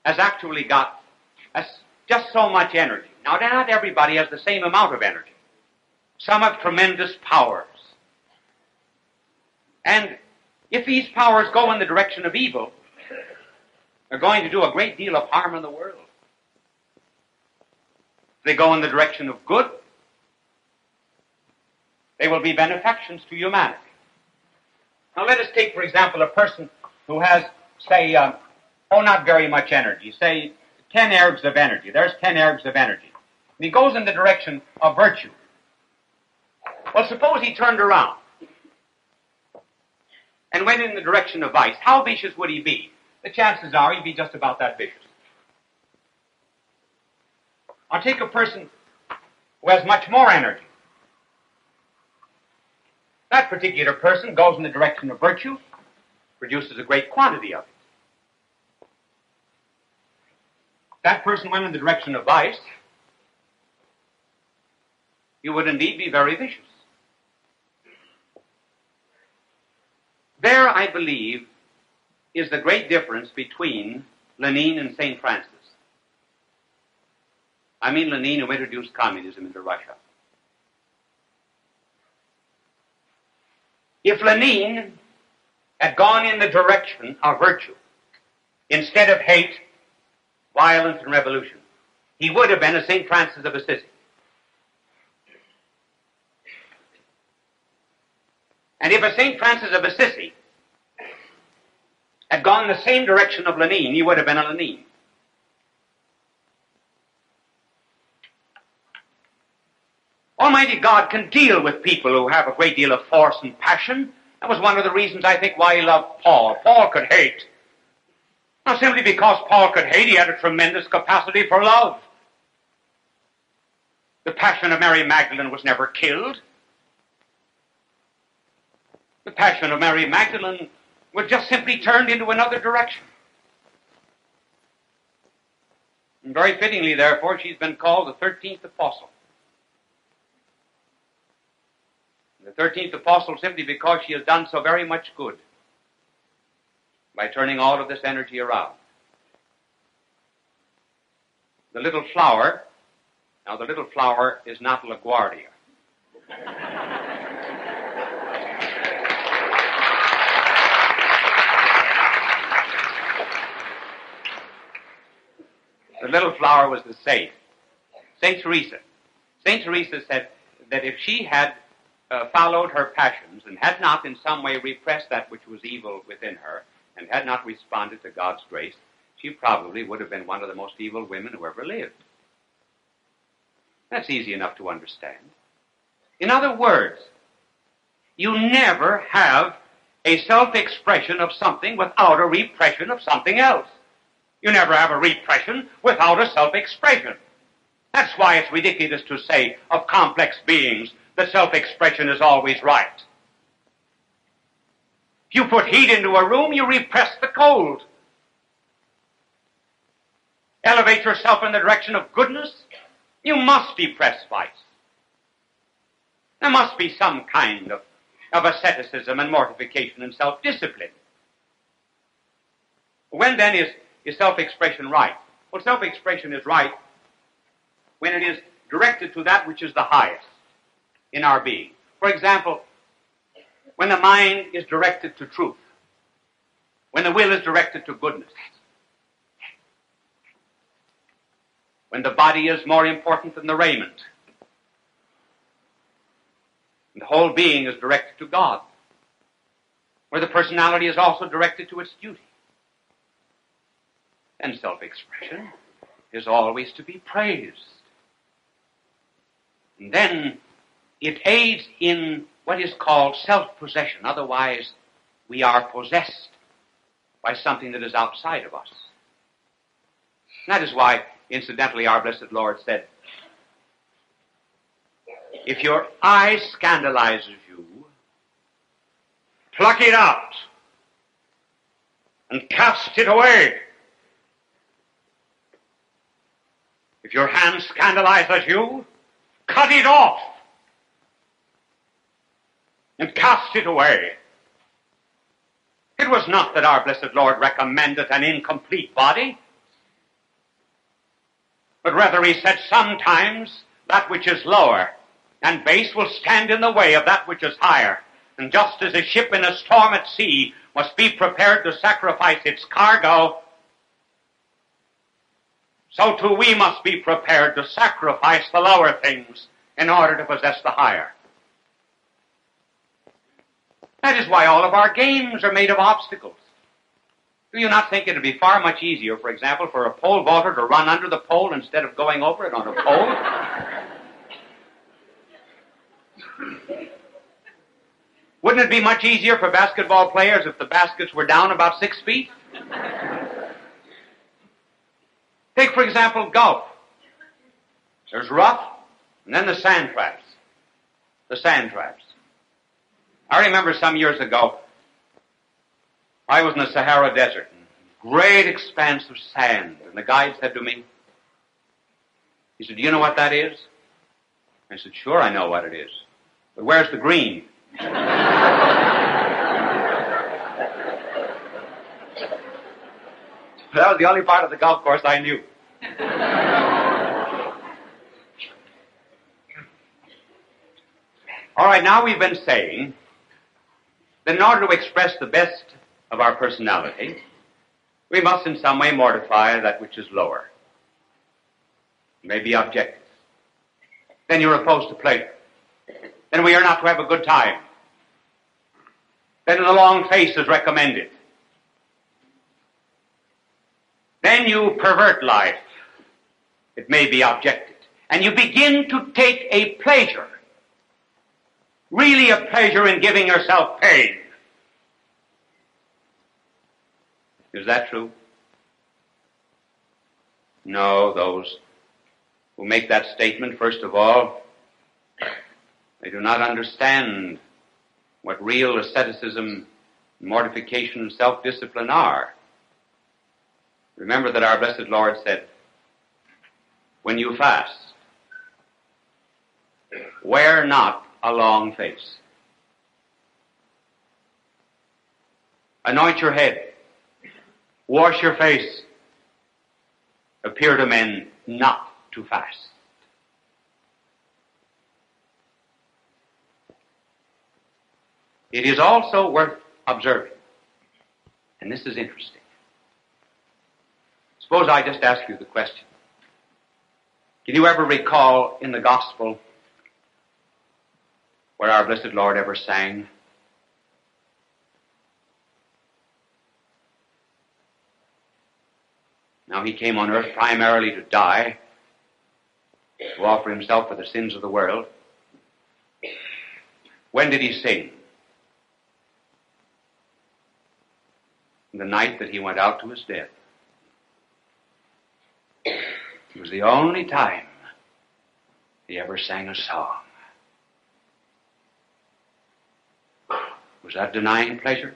has actually got just so much energy. Now, not everybody has the same amount of energy. Some have tremendous powers. And if these powers go in the direction of evil, they're going to do a great deal of harm in the world. If they go in the direction of good, they will be benefactions to humanity. Now let us take, for example, a person who has, say, not very much energy, say 10 ergs of energy. There's 10 ergs of energy. And he goes in the direction of virtue. Well, suppose he turned around and went in the direction of vice. How vicious would he be? The chances are he'd be just about that vicious. I'll take a person who has much more energy. That particular person goes in the direction of virtue, produces a great quantity of it. That person went in the direction of vice, he would indeed be very vicious. There, I believe, is the great difference between Lenin and St. Francis. I mean Lenin, who introduced communism into Russia. If Lenin had gone in the direction of virtue instead of hate, violence, and revolution, he would have been a St. Francis of Assisi. And if a St. Francis of Assisi had gone the same direction of Lenin, he would have been a Lenin. Almighty God can deal with people who have a great deal of force and passion. That was one of the reasons, I think, why he loved Paul. Paul could hate. Not simply because Paul could hate, he had a tremendous capacity for love. The passion of Mary Magdalene was never killed. The passion of Mary Magdalene was just simply turned into another direction. And very fittingly, therefore, she's been called the 13th apostle. The 13th apostle simply because she has done so very much good by turning all of this energy around. The little flower, now the little flower is not LaGuardia. The little flower was the saint, St. Teresa. St. Teresa said that if she had followed her passions and had not in some way repressed that which was evil within her and had not responded to God's grace, she probably would have been one of the most evil women who ever lived. That's easy enough to understand. In other words, you never have a self-expression of something without a repression of something else. You never have a repression without a self-expression. That's why it's ridiculous to say of complex beings that self-expression is always right. If you put heat into a room, you repress the cold. Elevate yourself in the direction of goodness, you must depress vice. There must be some kind of asceticism and mortification and self-discipline. When then is self-expression right? Well, self-expression is right when it is directed to that which is the highest in our being. For example, when the mind is directed to truth, when the will is directed to goodness, when the body is more important than the raiment, and the whole being is directed to God, where the personality is also directed to its duty. And self-expression is always to be praised. And then it aids in what is called self-possession. Otherwise, we are possessed by something that is outside of us. And that is why, incidentally, our blessed Lord said, if your eye scandalizes you, pluck it out and cast it away. If your hand scandalizes you, cut it off and cast it away. It was not that our blessed Lord recommended an incomplete body, but rather he said sometimes that which is lower and base will stand in the way of that which is higher. And just as a ship in a storm at sea must be prepared to sacrifice its cargo, so too we must be prepared to sacrifice the lower things in order to possess the higher. That is why all of our games are made of obstacles. Do you not think it would be far much easier, for example, for a pole vaulter to run under the pole instead of going over it on a pole? Wouldn't it be much easier for basketball players if the baskets were down about 6 feet? Take, for example, golf. There's rough, and then the sand traps. The sand traps. I remember some years ago, I was in the Sahara Desert, great expanse of sand, and the guide said to me, he said, do you know what that is? I said, sure, I know what it is. But where's the green? That was the only part of the golf course I knew. All right, now we've been saying that in order to express the best of our personality, we must in some way mortify that which is lower. It may be objective. Then you're opposed to pleasure. Then we are not to have a good time. Then the long face is recommended. Then you pervert life. It may be objected. And you begin to take a pleasure, really a pleasure in giving yourself pain. Is that true? No, those who make that statement, first of all, they do not understand what real asceticism, mortification, and self-discipline are. Remember that our blessed Lord said, when you fast, wear not a long face. Anoint your head. Wash your face. Appear to men not to fast. It is also worth observing, and this is interesting. Suppose I just ask you the question. Can you ever recall in the gospel where our blessed Lord ever sang? Now, he came on earth primarily to die, to offer himself for the sins of the world. When did he sing? The night that he went out to his death. It was the only time he ever sang a song. Was that denying pleasure?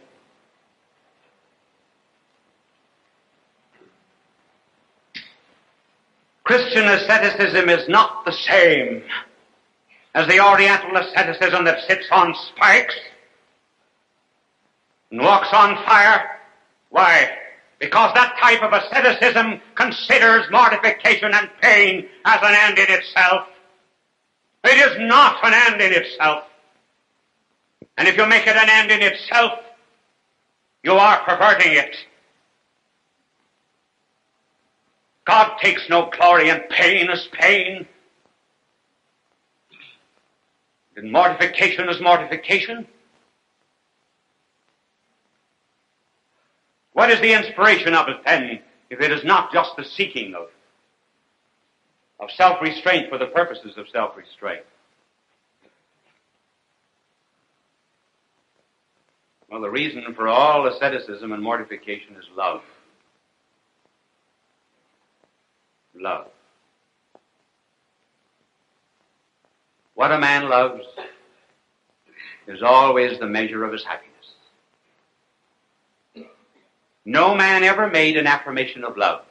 Christian asceticism is not the same as the Oriental asceticism that sits on spikes and walks on fire. Why? Because that type of asceticism considers mortification and pain as an end in itself. It is not an end in itself. And if you make it an end in itself, you are perverting it. God takes no glory in pain as pain. And mortification as mortification. What is the inspiration of it then, if it is not just the seeking of self-restraint for the purposes of self-restraint? Well, the reason for all asceticism and mortification is love. Love. What a man loves is always the measure of his happiness. No man ever made an affirmation of love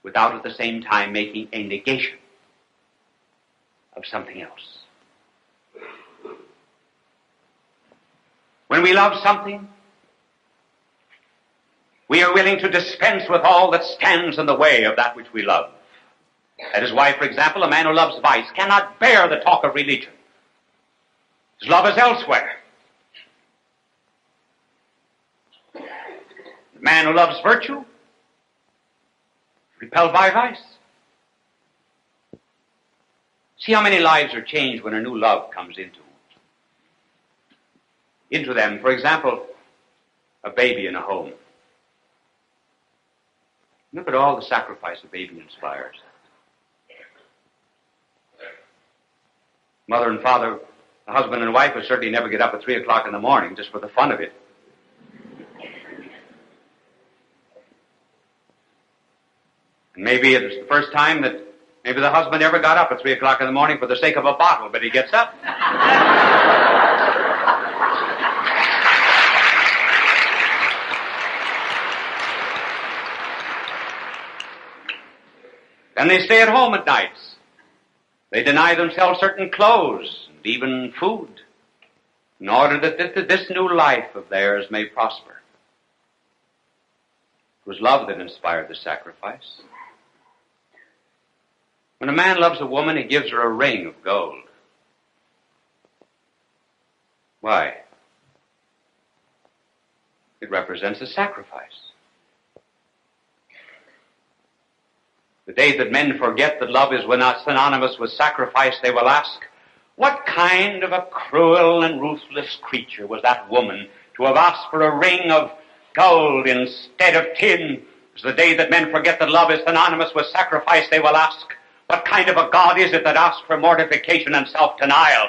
without at the same time making a negation of something else. When we love something, we are willing to dispense with all that stands in the way of that which we love. That is why, for example, a man who loves vice cannot bear the talk of religion. His love is elsewhere. The man who loves virtue, repelled by vice. See how many lives are changed when a new love comes into them. For example, a baby in a home. Look at all the sacrifice a baby inspires. Mother and father, the husband and wife would certainly never get up at 3 o'clock in the morning just for the fun of it. And maybe it was the first time that maybe the husband ever got up at 3 o'clock in the morning for the sake of a bottle, but he gets up. Then they stay at home at nights. They deny themselves certain clothes and even food in order that this new life of theirs may prosper. was love that inspired the sacrifice. When a man loves a woman, he gives her a ring of gold. Why? It represents a sacrifice. The day that men forget that love is synonymous with sacrifice, they will ask, what kind of a cruel and ruthless creature was that woman to have asked for a ring of gold instead of tin? It's the day that men forget that love is synonymous with sacrifice, they will ask, what kind of a God is it that asks for mortification and self-denial?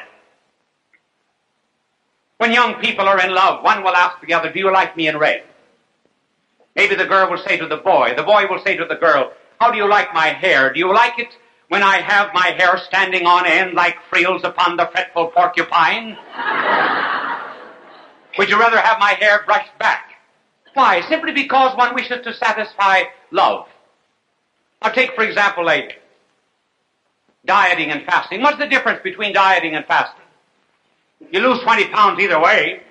When young people are in love, one will ask the other, do you like me in red? Maybe the girl will say to the boy will say to the girl, how do you like my hair? Do you like it when I have my hair standing on end like frills upon the fretful porcupine? Would you rather have my hair brushed back? Why? Simply because one wishes to satisfy love. Now take, for example, like dieting and fasting. What's the difference between dieting and fasting? You lose 20 pounds either way.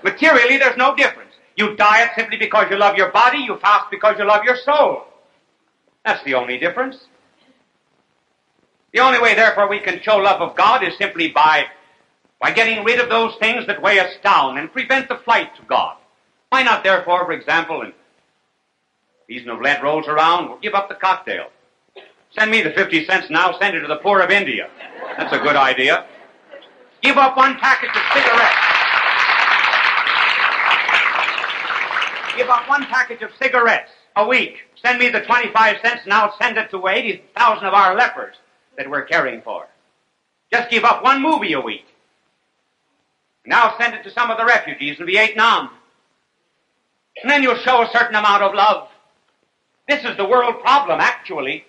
Materially, there's no difference. You diet simply because you love your body. You fast because you love your soul. That's the only difference. The only way, therefore, we can show love of God is simply by getting rid of those things that weigh us down and prevent the flight to God. Why not, therefore, for example, in season of Lent rolls around, we'll give up the cocktail. Send me the 50 cents now, send it to the poor of India. That's a good idea. Give up one package of cigarettes. Give up one package of cigarettes a week. Send me the 25 cents now, send it to 80,000 of our lepers that we're caring for. Just give up one movie a week. Now send it to some of the refugees in Vietnam. And then you'll show a certain amount of love. This is the world problem, actually.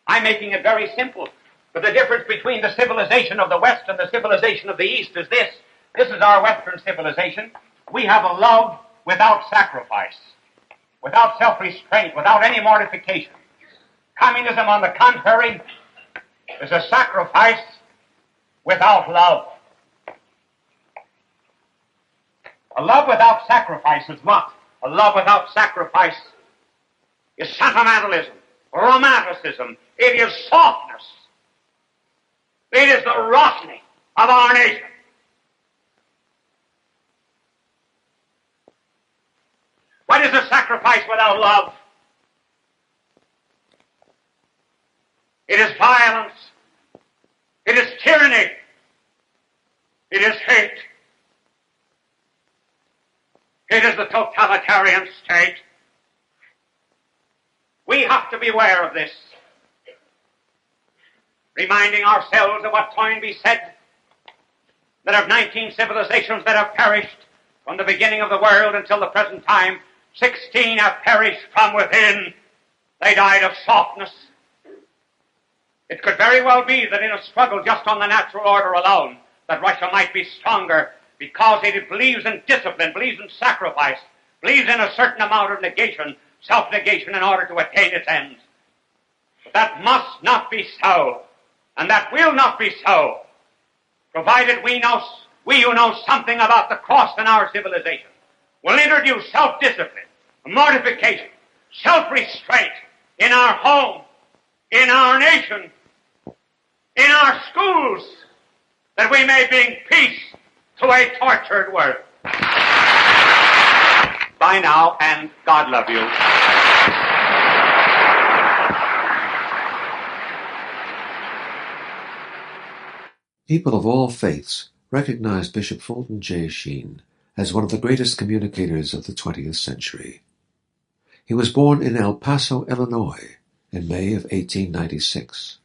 I'm making it very simple. But the difference between the civilization of the West and the civilization of the East is this. This is our Western civilization. We have a love without sacrifice, without self-restraint, without any mortification. Communism, on the contrary, is a sacrifice without love. A love without sacrifice is what? A love without sacrifice is sentimentalism, romanticism. It is softness. It is the rotting of our nation. What is a sacrifice without love? It is violence. It is tyranny. It is hate. It is the totalitarian state. We have to beware of this, reminding ourselves of what Toynbee said, that of 19 civilizations that have perished from the beginning of the world until the present time, 16 have perished from within. They died of softness. It could very well be that in a struggle just on the natural order alone, that Russia might be stronger because it believes in discipline, believes in sacrifice, believes in a certain amount of negation, self-negation in order to attain its ends. But that must not be so, and that will not be so, provided we who know something about the cross in our civilization will introduce self-discipline, mortification, self-restraint in our home, in our nation, in our schools, that we may bring peace to a tortured world. Bye now, and God love you. People of all faiths recognize Bishop Fulton J. Sheen as one of the greatest communicators of the 20th century. He was born in El Paso, Illinois, in May of 1896.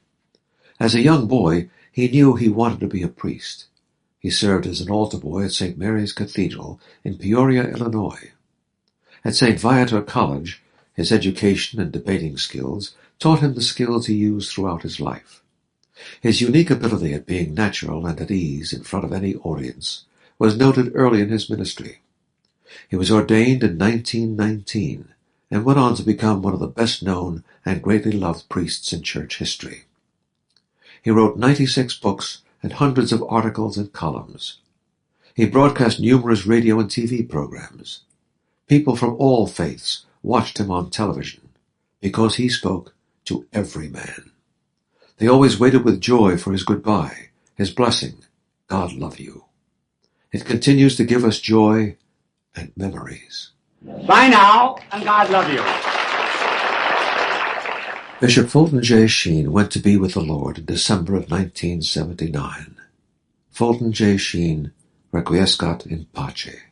As a young boy, he knew he wanted to be a priest. He served as an altar boy at St. Mary's Cathedral in Peoria, Illinois. At St. Viator College, his education and debating skills taught him the skills he used throughout his life. His unique ability at being natural and at ease in front of any audience was noted early in his ministry. He was ordained in 1919 and went on to become one of the best-known and greatly loved priests in church history. He wrote 96 books and hundreds of articles and columns. He broadcast numerous radio and TV programs. People from all faiths watched him on television because he spoke to every man. They always waited with joy for his goodbye, his blessing, God love you. It continues to give us joy and memories. Bye now, and God love you. Bishop Fulton J. Sheen went to be with the Lord in December of 1979. Fulton J. Sheen, requiescat in pace.